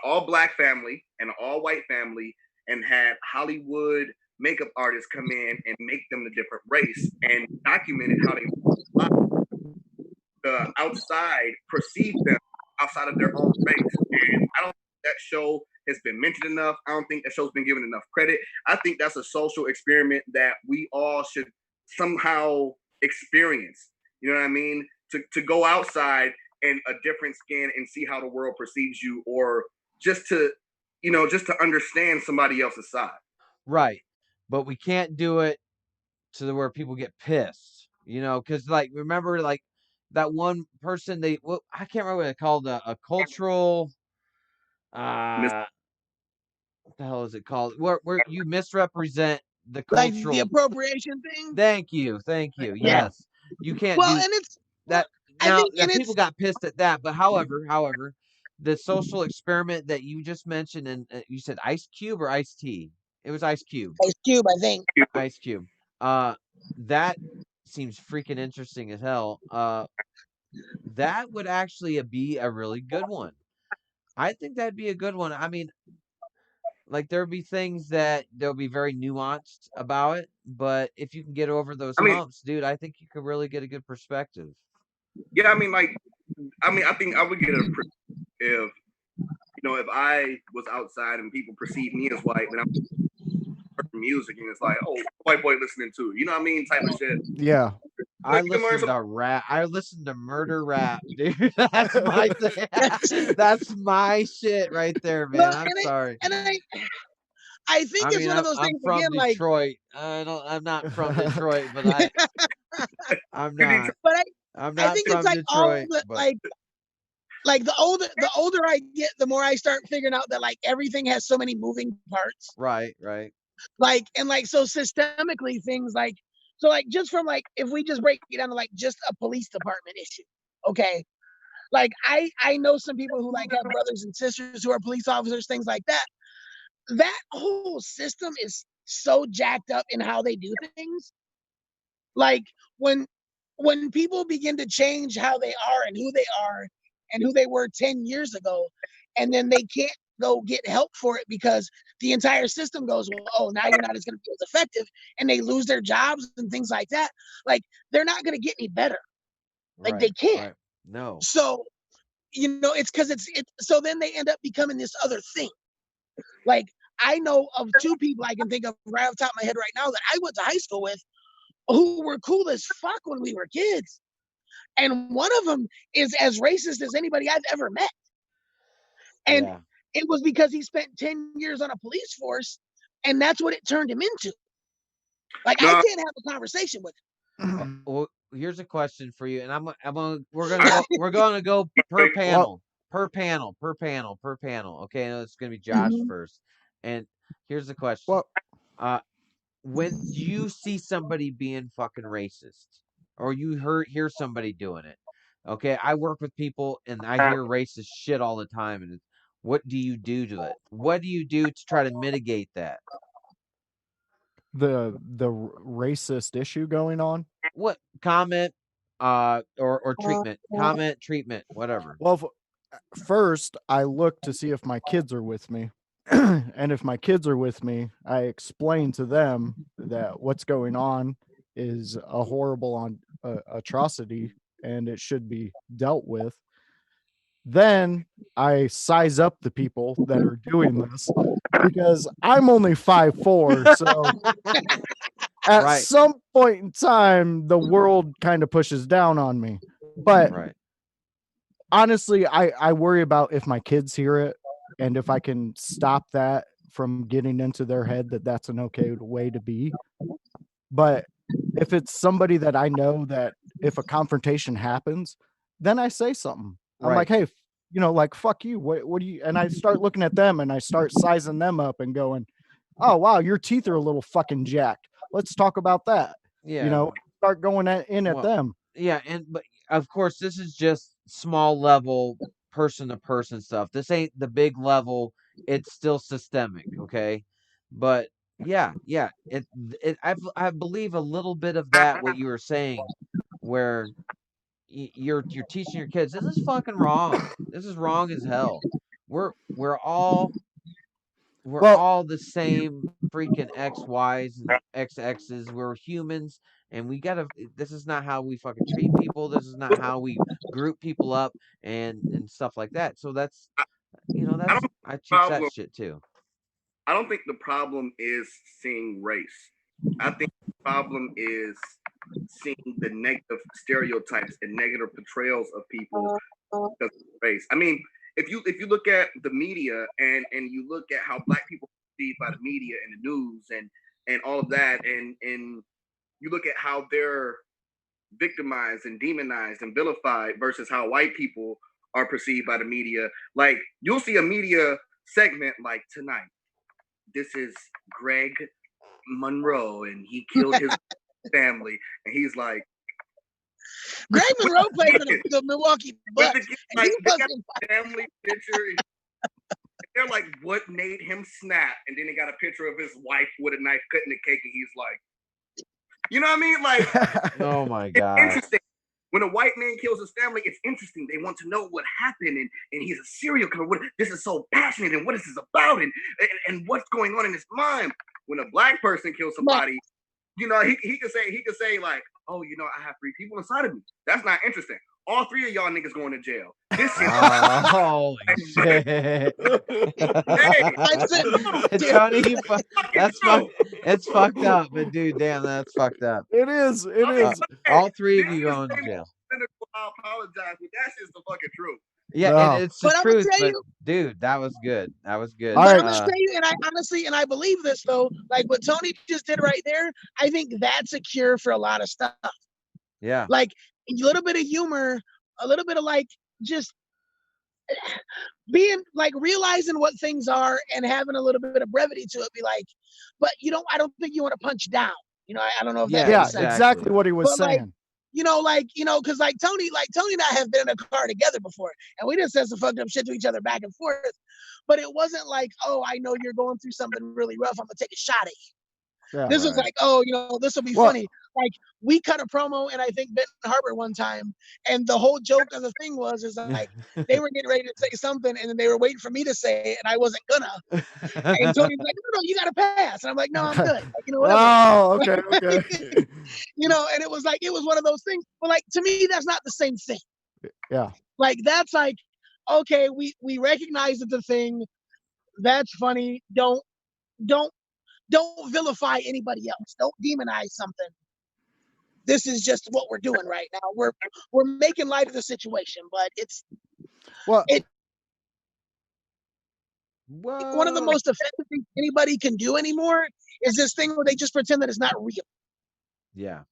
all black family and an all white family and had Hollywood makeup artists come in and make them a different race and documented how the outside perceived them outside of their own race. And I don't think that show has been mentioned enough. I don't think that show's been given enough credit. I think that's a social experiment that we all should somehow experience. You know what I mean? To go outside in a different skin and see how the world perceives you, or just to understand somebody else's side. Right. But we can't do it to where people get pissed, because remember that one person I can't remember what they called, a cultural, what the hell is it called, where you misrepresent the Like the cultural. appropriation thing. Thank you. Yeah. Yes, you can't Well, do and it's that. I Now think, that and people it's got pissed at that, but however, the social experiment that you just mentioned, and you said Ice Cube or Ice T? It was Ice Cube. Ice Cube, I think. Ice Cube. That seems freaking interesting as hell. That would actually be a really good one. I think that'd be a good one. I mean, there'll be things that they'll be very nuanced about it, but if you can get over those humps, dude, I think you could really get a good perspective. Yeah, I think I would get a if if I was outside and people perceive me as white, then I'm music and it's like, oh, white boy listening to, you know what I mean, type of shit. Yeah. I listen to rap. I listen to murder rap, dude. That's my thing. That's my shit right there, man. I'm sorry. I think it's one of those I'm things from again, Detroit. I'm not from Detroit, but I'm not. But I'm I not think it's from like all Detroit. the But like the older I get, the more I start figuring out that everything has so many moving parts. right. So systemically things just from if we just break it down to just a police department issue, okay? I know some people who have brothers and sisters who are police officers, things like that. That whole system is so jacked up in how they do things. When people begin to change how they are and who they are and who they were 10 years ago, and then they can't go get help for it because the entire system goes, well, oh, now you're not as going to be as effective, and they lose their jobs and things like that. They're not going to get any better. They can't. Right. No. So, it's because so then they end up becoming this other thing. I know of two people I can think of right off the top of my head right now that I went to high school with who were cool as fuck when we were kids. And one of them is as racist as anybody I've ever met. And it was because he spent 10 years on a police force, and that's what it turned him into. I can't have a conversation with him. Well, here's a question for you, and we're gonna go per panel, per panel. Okay, and it's gonna be Josh first. And here's the question: when you see somebody being fucking racist, or you hear somebody doing it, okay, I work with people and I hear racist shit all the time, and what do you do to it? What do you do to try to mitigate that? The racist issue going on? What comment? or treatment, comment, treatment, whatever. Well, first I look to see if my kids are with me. And if my kids are with me, I explain to them that what's going on is a horrible atrocity and it should be dealt with. Then I size up the people that are doing this because I'm only 5'4", so at Right. some point in time the world kind of pushes down on me. But Right. honestly, I worry about if my kids hear it and if I can stop that from getting into their head that that's an okay way to be. But if it's somebody that I know that if a confrontation happens, then I say something. I'm like, Right. hey, like, fuck you. What do you, and I start looking at them and I start sizing them up and going, oh, wow, your teeth are a little fucking jacked. Let's talk about that. Yeah. Start going at Well, them. yeah, but of course this is just small level person to person stuff. This ain't the big level. It's still systemic, okay? But yeah, I believe a little bit of that what you were saying, where you're teaching your kids this is fucking wrong. This is wrong as hell. We're we're all we're Well, all the same freaking XYs and XXs. We're humans, and we gotta. This is not how we fucking treat people. This is not how we group people up and stuff like that. So that's I don't think I the teach that problem. shit too. I don't think the problem is seeing race. I think the problem is seeing the negative stereotypes and negative portrayals of people because of race. I mean, if you look at the media and you look at how black people are perceived by the media and the news and all of that, and you look at how they're victimized and demonized and vilified versus how white people are perceived by the media. Like you'll see a media segment like tonight. This is Greg Monroe and he killed his family. And he's like, Greg with Monroe played for the, the Milwaukee with Bucks, the and like he they got wasn't. a family picture and they're like, what made him snap? And then they got a picture of his wife with a knife cutting the cake, and he's like, you know what I mean? Like, Oh my it's god. interesting. When a white man kills his family, it's interesting. They want to know what happened, and he's a serial killer. This is so passionate, and what is this about, and what's going on in his mind. When a black person kills somebody, he could say like, oh, I have 3 people inside of me. That's not interesting. All 3 of y'all niggas going to jail. This is Holy shit. hey, Tony, that's true. it's fucked up, but dude, damn, that's fucked up. It is. It is. All 3 of This you is going to maybe jail. cynical, I apologize, but that's just the fucking truth. Yeah, and No. it's the But I'm gonna truth, tell but you, dude, that was good. That was good. All but right. I'm gonna tell you, and I honestly, and I believe this though, like what Tony just did right there. I think that's a cure for a lot of stuff. Yeah. Like a little bit of humor, a little bit of like just being like realizing what things are and having a little bit of brevity to it. Be like, but I don't think you want to punch down. I don't know if that Yeah, Yeah, makes sense. exactly what he was But like, saying. because like Tony and I have been in a car together before, and we just said some fucked up shit to each other back and forth. But it wasn't like, oh, I know you're going through something really rough. I'm gonna take a shot at you. Yeah. This was Right. like, oh, this will be Well, funny. Like we cut a promo, and I think Benton Harbor one time, and the whole joke of the thing is like they were getting ready to say something, and then they were waiting for me to say it, and I wasn't gonna. And Tony's like, no, you gotta pass, and I'm like, no, I'm good. Like, whatever. oh, okay, okay. And it was like it was one of those things. But like to me, that's not the same thing. Yeah. Like that's like, okay, we recognize that the thing that's funny. Don't vilify anybody else. Don't demonize something. This is just what we're doing right now. We're making light of the situation, but it's Well, one of the Whoa. most effective things anybody can do anymore is this thing where they just pretend that it's not real. Yeah.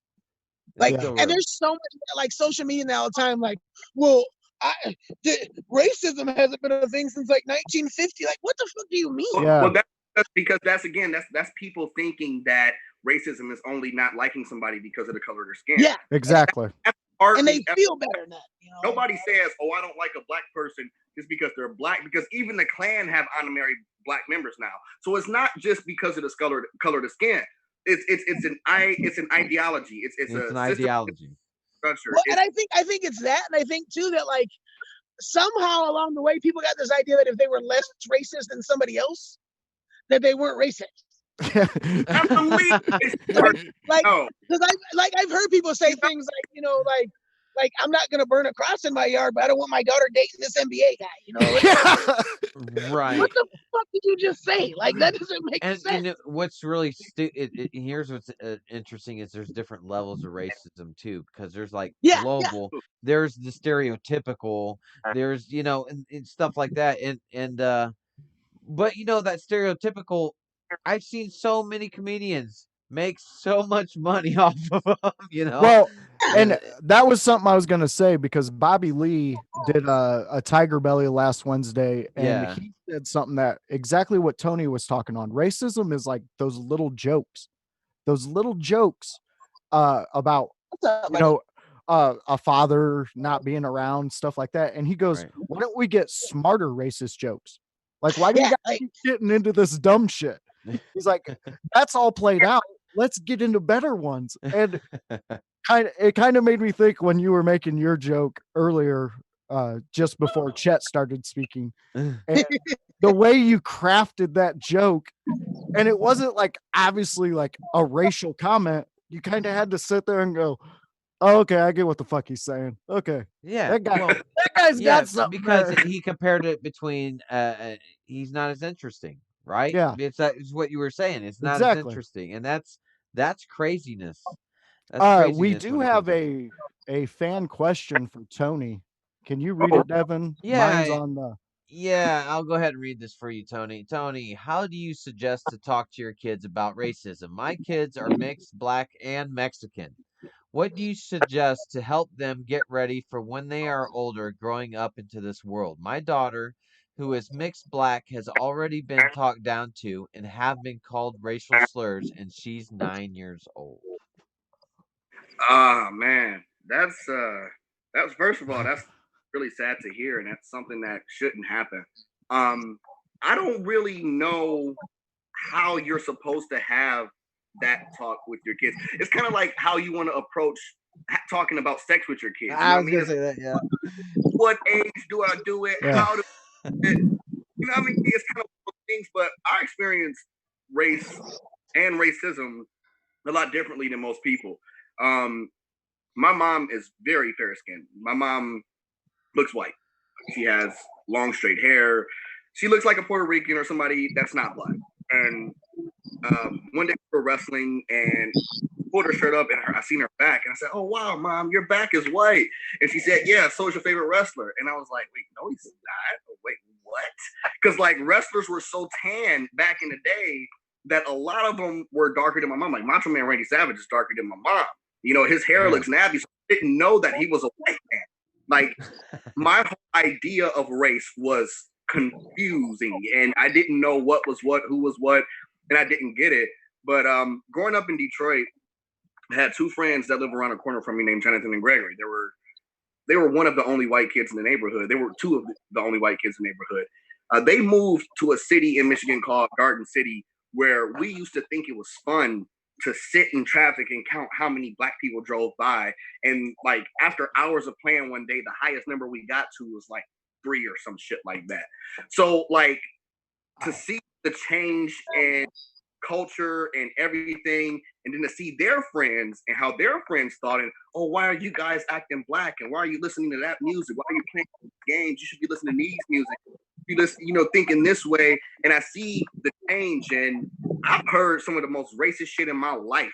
It's Like, still and real. there's so much like social media now all the time. Like, well, racism hasn't been a thing since like 1950. Like, what the fuck do you mean? Yeah. Well, that's because that's people thinking that racism is only not liking somebody because of the color of their skin. Yeah, exactly. and they feel better than that. Nobody says, "Oh, I don't like a black person just because they're black." Because even the Klan have honorary black members now, so it's not just because of the color of the skin. It's an ideology. It's It's a an system. ideology. structure. Well, and I think it's that, and I think too that like somehow along the way, people got this idea that if they were less racist than somebody else, that they weren't racist. Absolutely. Like, No. because I've heard people say things like, you know, like I'm not gonna burn a cross in my yard, but I don't want my daughter dating this NBA guy. You know, Right. what the fuck did you just say? Like that doesn't make And sense. you know what's really here's what's interesting is there's different levels of racism too, because there's like Yeah, global, there's the stereotypical, there's and stuff like that, and but that stereotypical, I've seen so many comedians make so much money off of them. Well, and And that was something I was going to say because Bobby Lee did a Tiger Belly last Wednesday, and yeah, he said something that exactly what Tony was talking on. Racism is like those little jokes about what's up, you buddy? know a father not being around, stuff like that. And he goes, right. "Why don't we get smarter racist jokes? Like, why do you Yeah, guys like keep getting into this dumb shit?" He's like, "That's all played out. Let's get into better ones." And it kind of made me think when you were making your joke earlier, just before Chet started speaking, and the way you crafted that joke, and it wasn't like obviously like a racial comment. You kind of had to sit there and go, "Oh, okay, I get what the fuck he's saying. Okay, Yeah, well, that guy's yeah, got something because there." he compared it between he's not as interesting, right? Yeah, It's what you were saying. It's not as exactly. interesting, and that's craziness. That's We craziness do when it comes have to. a fan question for Tony. Can you read it, Devin? Mine's Yeah, on the yeah, I'll go ahead and read this for you, Tony. Tony, how do you suggest to talk to your kids about racism? My kids are mixed, black, and Mexican. What do you suggest to help them get ready for when they are older growing up into this world? My daughter, who is mixed black, has already been talked down to and have been called racial slurs, and she's 9 years old. Ah, man, that's first of all, that's really sad to hear, and that's something that shouldn't happen. I don't really know how you're supposed to have that talk with your kids. It's kind of like how you want to approach talking about sex with your kids. You know I what I was mean? gonna say that, yeah. What age do I do it? yeah. How do it? You know what I mean? It's kind of things, but I experience race and racism a lot differently than most people. Um, my mom is very fair skinned. My mom looks white. She has long straight hair. She looks like a Puerto Rican or somebody that's not black. And one day we were wrestling and pulled her shirt up and I seen her back and I said, "Oh wow, mom, your back is white." And she said, "Yeah, so is your favorite wrestler." And I was like, "Wait, no, he's not." Oh, wait, what? Because like wrestlers were so tan back in the day that a lot of them were darker than my mom. Like Macho Man Randy Savage is darker than my mom. You know, his hair looks nappy, so I didn't know that he was a white man. Like my whole idea of race was confusing and I didn't know what was what, who was what, and I didn't get it. But growing up in Detroit, I had two friends that live around the corner from me named Jonathan and Gregory. They were one of the only white kids in the neighborhood. They were two of the only white kids in the neighborhood. They moved to a city in Michigan called Garden City, where we used to think it was fun to sit in traffic and count how many black people drove by. And like after hours of playing one day, the highest number we got to was like 3 or some shit like that. So like to see the change in culture and everything, and then to see their friends and how their friends thought, and oh, why are you guys acting black? And why are you listening to that music? Why are you playing games? You should be listening to these music. You just, thinking this way. And I see the change, and I've heard some of the most racist shit in my life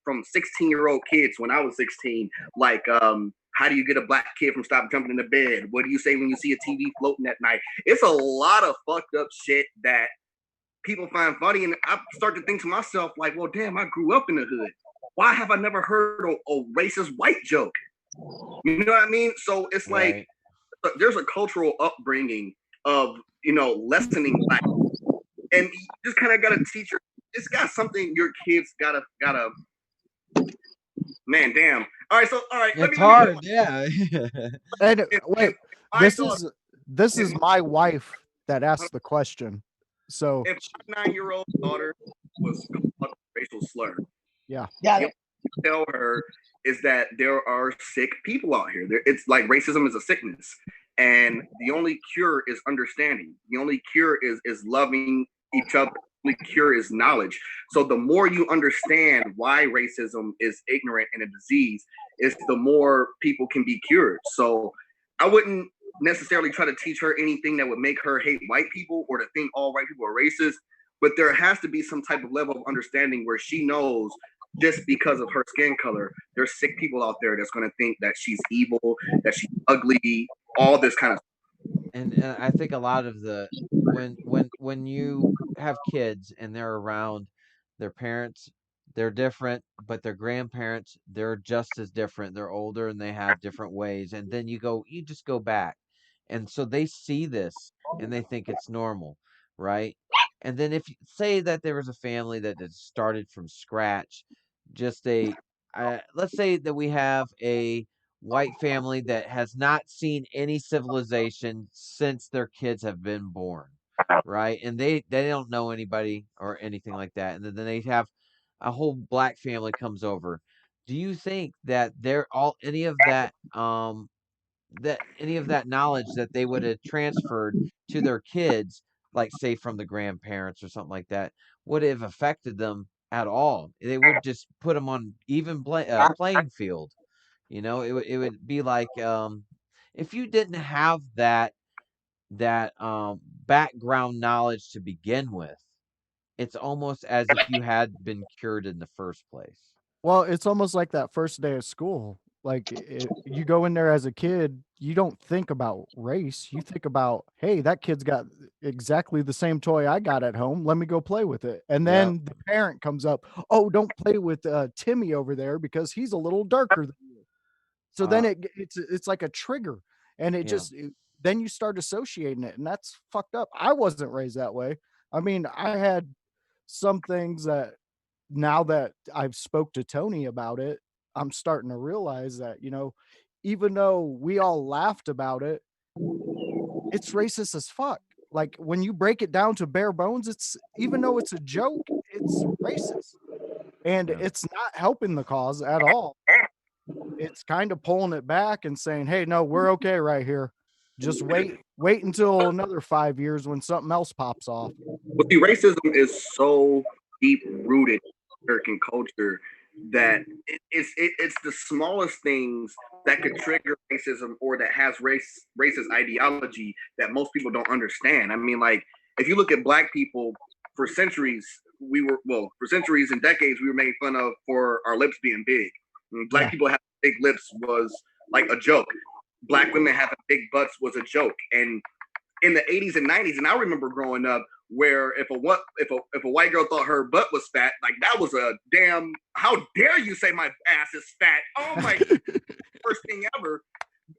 from 16-year-old kids when I was 16. Like, how do you get a black kid from stop jumping in the bed? What do you say when you see a TV floating at night? It's a lot of fucked up shit that people find funny, and I start to think to myself, like, well, damn, I grew up in the hood. Why have I never heard a racist white joke? You know what I mean? So it's like there's a cultural upbringing of lessening black, and you just kind of got to teach your. It's got something your kids gotta. Man, damn. All right, It's hard, yeah. And wait, this is my wife that asked the question. So if my 9-year-old daughter was called a racial slur, yeah, got it. tell her is that there are sick people out here. It's like racism is a sickness, and the only cure is understanding. The only cure is loving each other. The only cure is knowledge. So the more you understand why racism is ignorant and a disease, is the more people can be cured. So I wouldn't necessarily try to teach her anything that would make her hate white people or to think all white people are racist. But there has to be some type of level of understanding where she knows just because of her skin color, there's sick people out there that's going to think that she's evil, that she's ugly, all this kind of. And I think a lot of the when you have kids and they're around their parents, they're different, but their grandparents, they're just as different. They're older and they have different ways. And then you just go back. And so they see this and they think it's normal, right? And then if you say that there was a family that had started from scratch, just let's say that we have a white family that has not seen any civilization since their kids have been born, right? And they don't know anybody or anything like that. And then they have a whole black family comes over. Do you think that they're all any of that knowledge that they would have transferred to their kids, like say from the grandparents or something like that, would have affected them at all? They would just put them on even playing field. It would be like if you didn't have that background knowledge to begin with, it's almost as if you had been cured in the first place. Well, it's almost like that first day of school. Like you go in there as a kid, you don't think about race. You think about, hey, that kid's got exactly the same toy I got at home. Let me go play with it. And Yep. then the parent comes up, oh, don't play with Timmy over there because he's a little darker than you. So then Uh, it's like a trigger, and yeah. then you start associating it, and that's fucked up. I wasn't raised that way. I mean, I had some things that now that I've spoke to Tony about it, I'm starting to realize that, even though we all laughed about it, it's racist as fuck. Like when you break it down to bare bones, it's even though it's a joke, it's racist. And Yeah. it's not helping the cause at all. It's kind of pulling it back and saying, "Hey, no, we're okay right here. Just wait until another 5 years when something else pops off." But see, racism is so deep rooted in American culture that it's the smallest things that could trigger racism or that has racist ideology that most people don't understand. I mean, like if you look at black people for centuries, for centuries and decades we were made fun of for our lips being big. Black Yeah. people having big lips was like a joke. Black women having big butts was a joke. And in the 80s and 90s, and I remember growing up where if a white girl thought her butt was fat, like that was a damn, how dare you say my ass is fat? Oh my, first thing ever.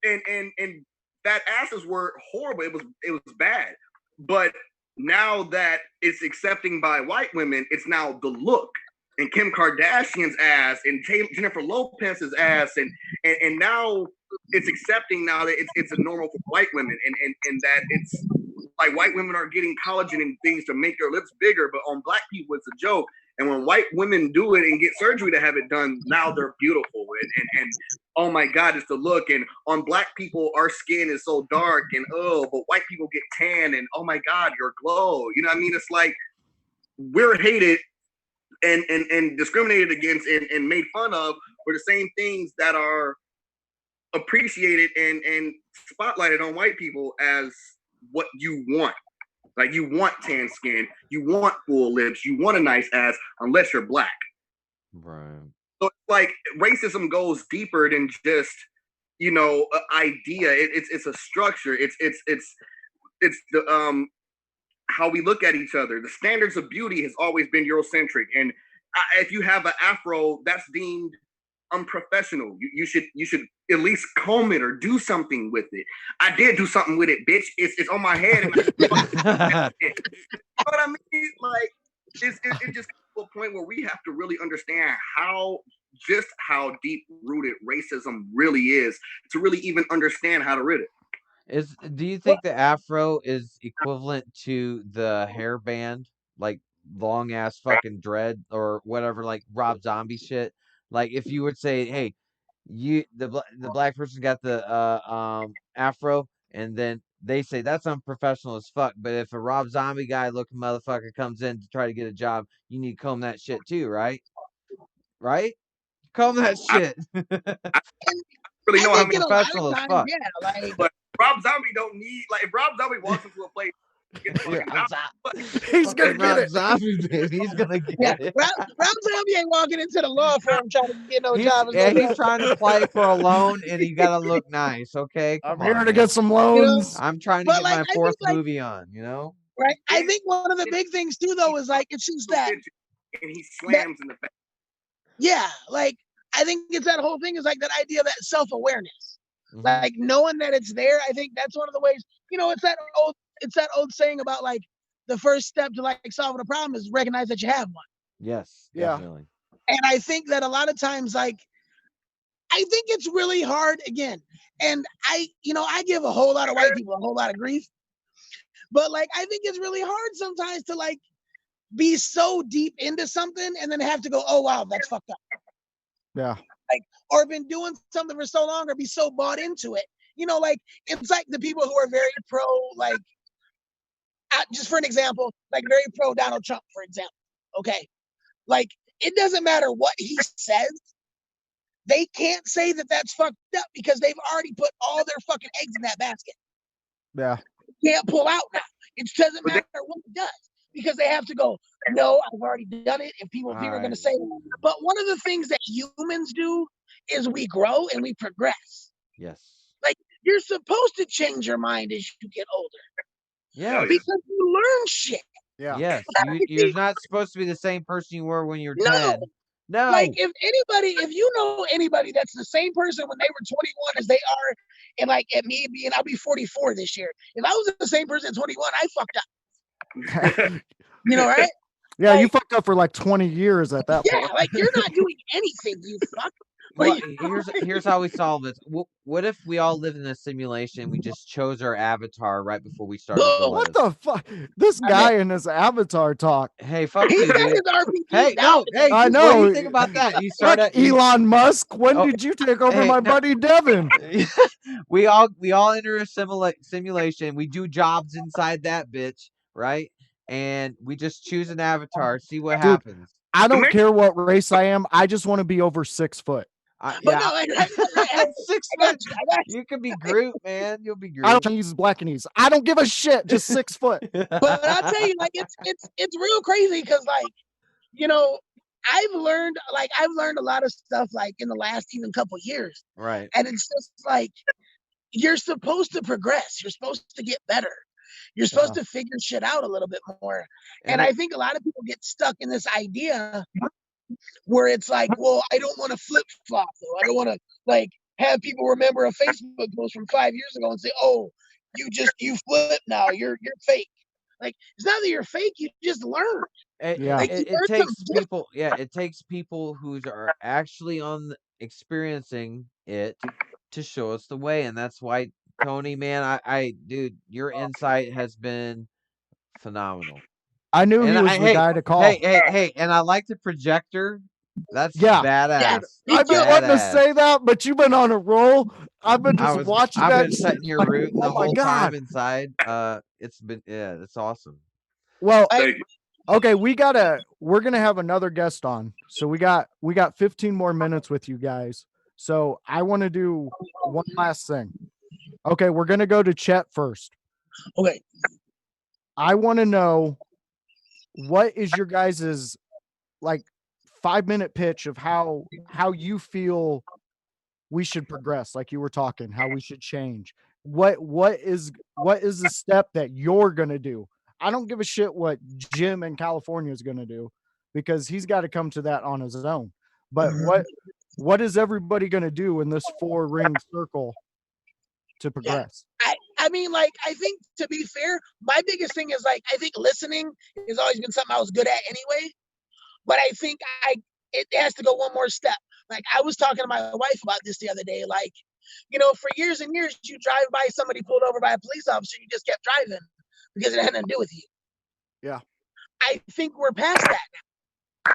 And fat asses were horrible. It was bad. But now that it's accepting by white women, it's now the look. And Kim Kardashian's ass and Jennifer Lopez's ass, and now it's accepting now that it's a normal for white women, and that it's like white women are getting collagen and things to make their lips bigger, but on black people it's a joke. And when white women do it and get surgery to have it done, now they're beautiful. And oh my God, it's the look. And on black people, our skin is so dark and but white people get tan and oh my God, your glow. You know what I mean? It's like we're hated and discriminated against and made fun of for the same things that are appreciated and spotlighted on white people as what you want. Like you want tan skin, you want full lips, you want a nice ass, unless you're black. Right. So it's like racism goes deeper than just an idea. It's a structure. It's the how we look at each other. The standards of beauty has always been Eurocentric, and if you have an afro, that's deemed unprofessional. You should at least comb it or do something with it. I did do something with it, bitch. It's on my head. And you know what I mean? Like it just comes to a point where we have to really understand how deep rooted racism really is to really even understand how to rid it. Do you think the afro is equivalent to the hairband, like long ass fucking dread or whatever, like Rob Zombie shit? Like if you would say, hey, the black person got the afro, and then they say that's unprofessional as fuck. But if a Rob Zombie guy looking motherfucker comes in to try to get a job, you need to comb that shit too, right? Right? Comb that I, shit. I really I know how think many, in a lot Professional of as times, fuck. yeah, like but Rob Zombie don't need, like, if Rob Zombie walks into a place, get the Yeah, fucking job. He's gonna fucking get Rob it. Zombie, baby. He's gonna yeah, get it. Rob Zombie ain't walking into the law firm trying to get no job as no He's judge. trying to apply for a loan, and he gotta look nice. Okay, I'm come here on, to man. get some You know, loans. I'm trying to but get like my I fourth think like movie on. You know. right. I And think one of the big things too though is like it's just that and he that slams in the back. yeah, like I think it's that whole thing is like that idea of that self-awareness. Mm-hmm. Like knowing that it's there, I think that's one of the ways, it's that old saying about like the first step to like solving a problem is recognize that you have one. Yes, Yeah. definitely. And I think that a lot of times like I think it's really hard again. And I give a whole lot of white people a whole lot of grief. But like I think it's really hard sometimes to like be so deep into something and then have to go, oh wow, that's fucked up. Yeah. Like, or been doing something for so long or be so bought into it. Like it's like the people who are very pro, like just for an example, like very pro Donald Trump, for example. Okay. Like it doesn't matter what he says. They can't say that that's fucked up because they've already put all their fucking eggs in that basket. Yeah. Can't pull out now. It doesn't matter what it does because they have to go, no, I've already done it. And people are going to say, but one of the things that humans do is we grow and we progress. Yes. Like you're supposed to change your mind as you get older. Yeah. Because you learn shit. Yeah. Yes. You're not supposed to be the same person you were when you were No. 10. No. Like if you know anybody that's the same person when they were 21 as they are, and like at me being, I'll be 44 this year. If I was the same person at 21, I fucked up. Right? Yeah, like, you fucked up for like 20 years at that point. Yeah, like you're not doing anything, you fuck. Well, here's how we solve it. What if we all live in a simulation? We just chose our avatar right before we started the list. What the fuck? This guy and his avatar talk. Hey, fuck He's you, got dude. his RPGs Hey, down. no, hey, I what do know. you think about that? You started Fuck Elon Musk. When Oh, did you take over hey, my no. buddy Devin? we all enter a simulation. We do jobs inside that bitch, right? And we just choose an avatar, see what happens. I don't care what race I am. I just want to be over 6 foot. But no, I 6 got foot. you. You could be Groot, man. You'll be I Groot. don't use blackanese. I don't give a shit. Just 6 foot. But I'll tell you, like it's real crazy because like, I've learned a lot of stuff like in the last even couple years. Right. And it's just like you're supposed to progress. You're supposed to get better. You're supposed to figure shit out a little bit more. And I think a lot of people get stuck in this idea where it's like, well, I don't want to flip flop though. I don't want to like have people remember a Facebook post from 5 years ago and say, oh, you flip now. You're fake. Like it's not that you're fake. You just learn. It takes people. Yeah, it takes people who are actually experiencing it to show us the way, and that's why Tony, man, dude, your insight has been phenomenal. I knew he was the guy to call. Hey, and I like the projector. That's badass. I've been wanting to say that, but you've been on a roll. I've been just watching that. I've been setting your route the whole time inside. It's awesome. Well, okay, we're gonna have another guest on. So we got 15 more minutes with you guys. So I want to do one last thing. Okay, we're gonna go to Chet first. Okay. I want to know what is your guys's like 5-minute pitch of how you feel we should progress, like you were talking, how we should change. What is the step that you're gonna do? I don't give a shit what Jim in California is gonna do because he's got to come to that on his own. But what is everybody gonna do in this 4-ring circle to progress? I mean, like, I think to be fair, my biggest thing is like I think listening has always been something I was good at anyway. But I think it has to go one more step. Like I was talking to my wife about this the other day. Like, for years and years, you drive by somebody pulled over by a police officer, you just kept driving because it had nothing to do with you. Yeah. I think we're past that now.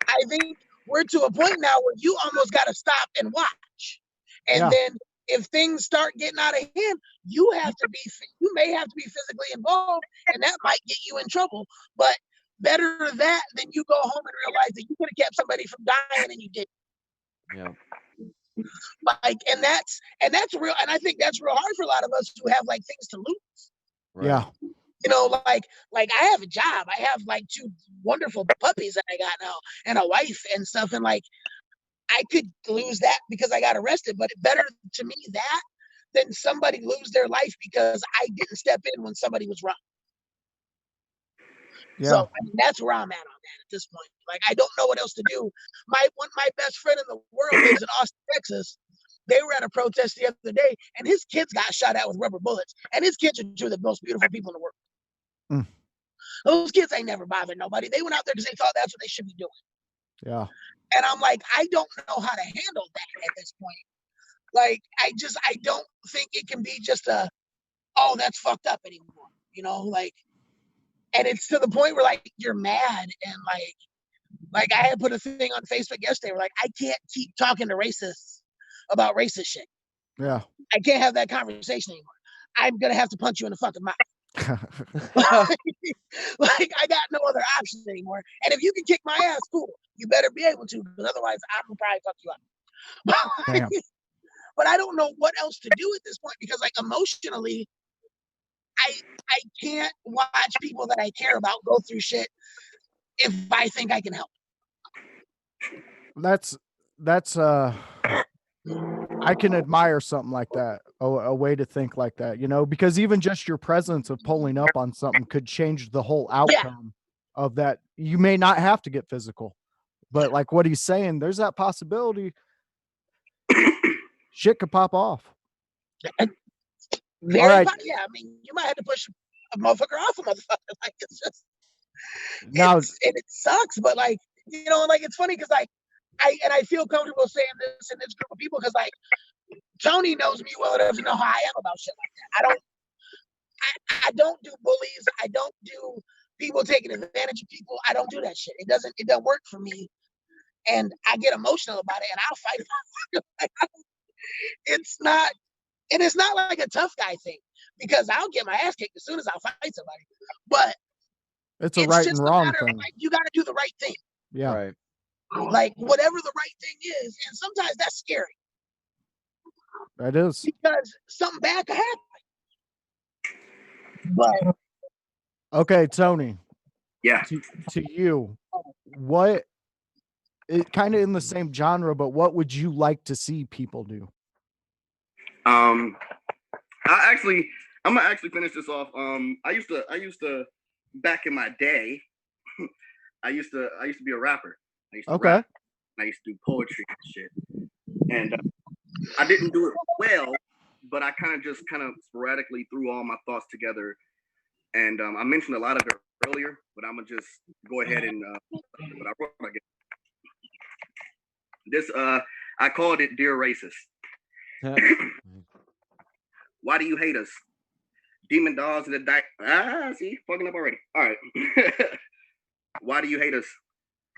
I think we're to a point now where you almost got to stop and watch. And then if things start getting out of hand, you may have to be physically involved, and that might get you in trouble. But better that than you go home and realize that you could have kept somebody from dying and you didn't. Yeah. Like, and that's real. And I think that's real hard for a lot of us who have like things to lose. Right. Yeah. You know, like I have a job. I have like 2 wonderful puppies that I got now and a wife and stuff. And like, I could lose that because I got arrested, but it better to me that than somebody lose their life because I didn't step in when somebody was wrong. Yeah. So I mean, that's where I'm at on that at this point. Like, I don't know what else to do. My best friend in the world lives in Austin, Texas. They were at a protest the other day, and his kids got shot at with rubber bullets. And his kids are 2 of the most beautiful people in the world. Those kids ain't never bothered nobody. They went out there because they thought that's what they should be doing. Yeah. And I'm like, I don't know how to handle that at this point. Like, I don't think it can be just oh, that's fucked up anymore. You know, like, and it's to the point where like you're mad and like I had put a thing on Facebook yesterday where like I can't keep talking to racists about racist shit. Yeah. I can't have that conversation anymore. I'm gonna have to punch you in the fucking mouth. Like, I got no other option anymore. And if you can kick my ass, cool. You better be able to, because otherwise I'm gonna probably fuck you up. But I don't know what else to do at this point because like emotionally, I can't watch people that I care about go through shit if I think I can help. That's I can admire something like that, a way to think like that, you know, because even just your presence of pulling up on something could change the whole outcome of that. You may not have to get physical, but like what he's saying, there's that possibility shit could pop off. Very All right. Yeah, I mean, you might have to push a motherfucker off a motherfucker. Like, it's just, now, and it sucks, but like, you know, like, it's funny because like, I feel comfortable saying this in this group of people because like, Tony knows me well enough to know how I am about shit like that. I don't do bullies. I don't do people taking advantage of people. I don't do that shit. It doesn't work for me. And I get emotional about it and I'll fight. It's not like a tough guy thing because I'll get my ass kicked as soon as I'll fight somebody. But it's a right and wrong thing. like, you got to do the right thing. Yeah. Right. Like, whatever the right thing is. And sometimes that's scary. That is. Because something bad could happen. But okay, Tony. Yeah. To you, what it kind of in the same genre, but what would you like to see people do? I'm gonna actually finish this off. I used to back in my day, I used to be a rapper. I used to rap. I used to do poetry and shit. And I didn't do it well, but I kind of sporadically threw all my thoughts together. And I mentioned a lot of it earlier, but I'm gonna just go ahead and what I wrote. I guess. This I called it "Dear Racist." Why do you hate us? Demon dolls in the see, fucking up already. All right. Why do you hate us?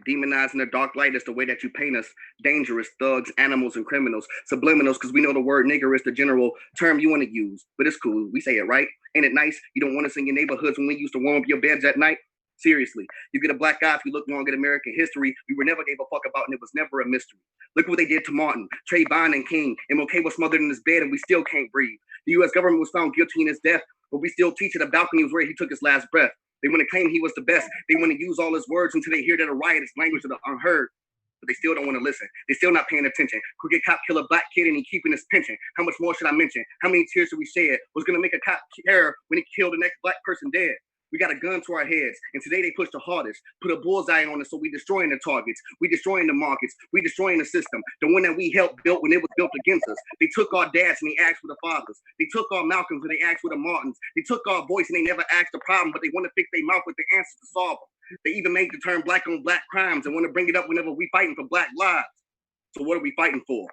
Demonizing the dark light is the way that you paint us. Dangerous thugs, animals, and criminals. Subliminals, because we know the word nigger is the general term you want to use. But it's cool. We say it right. Ain't it nice? You don't want us in your neighborhoods when we used to warm up your beds at night? Seriously, you get a black eye if you look long at American history we were never gave a fuck about, and it was never a mystery. Look what they did to Martin, Trayvon, and King. MLK was smothered in his bed, and we still can't breathe. The U.S. government was found guilty in his death, but we still teach that a balcony was where he took his last breath. They want to claim he was the best. They want to use all his words until they hear that a riot is language that are unheard. But they still don't want to listen. They're still not paying attention. Crooked cop kill a black kid and he keeping his pension. How much more should I mention? How many tears should we shed? Was going to make a cop care when he killed the next black person dead? We got a gun to our heads, and today they push the hardest. Put a bullseye on us, so we destroying the targets. We destroying the markets. We destroying the system. The one that we helped build when it was built against us. They took our dads and they asked for the fathers. They took our Malcolms and they asked for the Martins. They took our voice and they never asked the problem, but they want to fix their mouth with the answers to solve them. They even made the term black on black crimes and want to bring it up whenever we fighting for black lives. So what are we fighting for?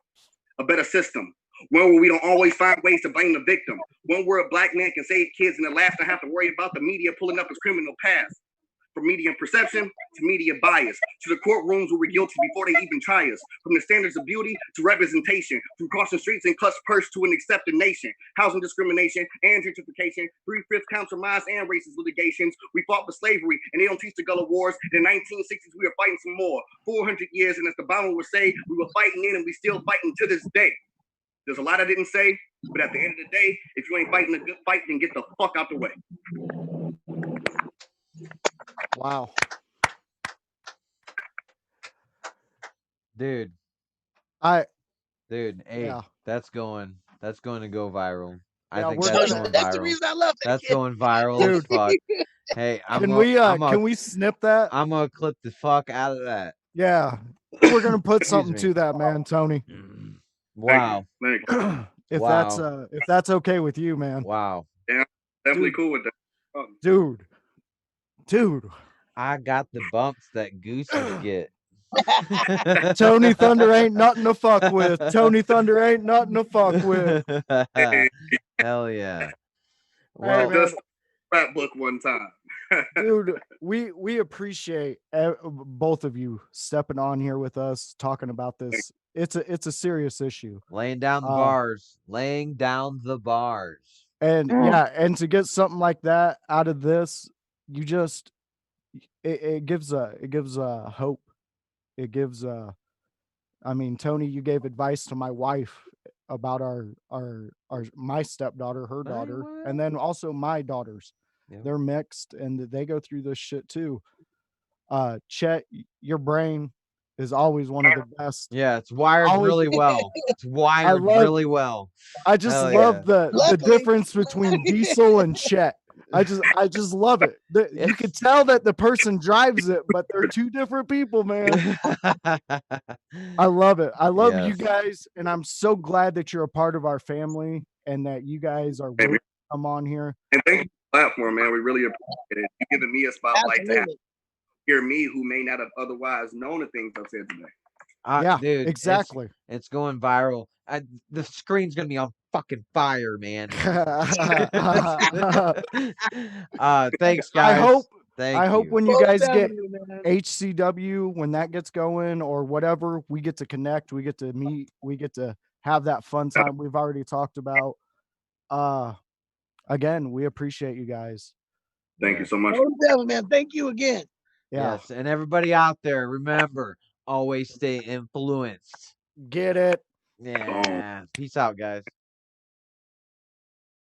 A better system. One where we don't always find ways to blame the victim. One where a black man can save kids and the last not have to worry about the media pulling up his criminal past. from media perception to media bias, to the courtrooms where we're guilty before they even try us, from the standards of beauty to representation, from crossing streets and clutch purse to an accepted nation, housing discrimination and gentrification, 3/5 compromise and racist litigations. We fought for slavery and they don't teach the Gullah Wars. In the 1960s, we were fighting some more. 400 years, and as the Bible would say, we were fighting then and we still fighting to this day. There's a lot I didn't say, but at the end of the day, if you ain't fighting a good fight, then get the fuck out the way. Wow. Dude. Hey, yeah. that's going to go viral. Yeah, I think we're that's gonna- going That's viral. the reason I love that That's kid. going viral as Dude. fuck. Hey, can we snip that? I'm gonna clip the fuck out of that. Yeah. We're gonna put Excuse something me. to that, man, Tony. Wow. Thank you. if Wow. that's okay with you, man. Wow. Yeah, definitely Dude. cool with that. Dude. I got the bumps that gooses get. Tony Thunder ain't nothing to fuck with. Tony Thunder ain't nothing to fuck with. Hell yeah. Hey, Well, Just rap book one time. dude, we appreciate both of you stepping on here with us, talking about this. It's a serious issue. laying down the bars. Laying down the bars. And yeah, and to get something like that out of this, you just it gives hope. It gives I mean, Tony, you gave advice to my wife about my stepdaughter, her daughter, and then also my daughters. Yep. They're mixed and they go through this shit too. Chet, your brain is always one of the best. Yeah, it's wired really well. It's wired really well. I just Hell love yeah. the difference between Diesel and Chet. I just love it. You can tell that the person drives it, but they're two different people, man. I love it. I love you guys, and I'm so glad that you're a part of our family and that you guys are willing to come on here. And thank you for the platform, man. We really appreciate it. You're giving me a spotlight to hear me who may not have otherwise known the things I've said today. Yeah, dude, exactly. It's going viral. The screen's gonna be on fucking fire, man. Thanks, guys. I hope when you guys get HCW, when that gets going or whatever, we get to connect, we get to meet, we get to have that fun time we've already talked about. Again, we appreciate you guys. Thank you so much. Oh, man. Thank you again. Yeah. Yes, and everybody out there, remember, always stay influenced. Get it. Yeah. Peace out, guys.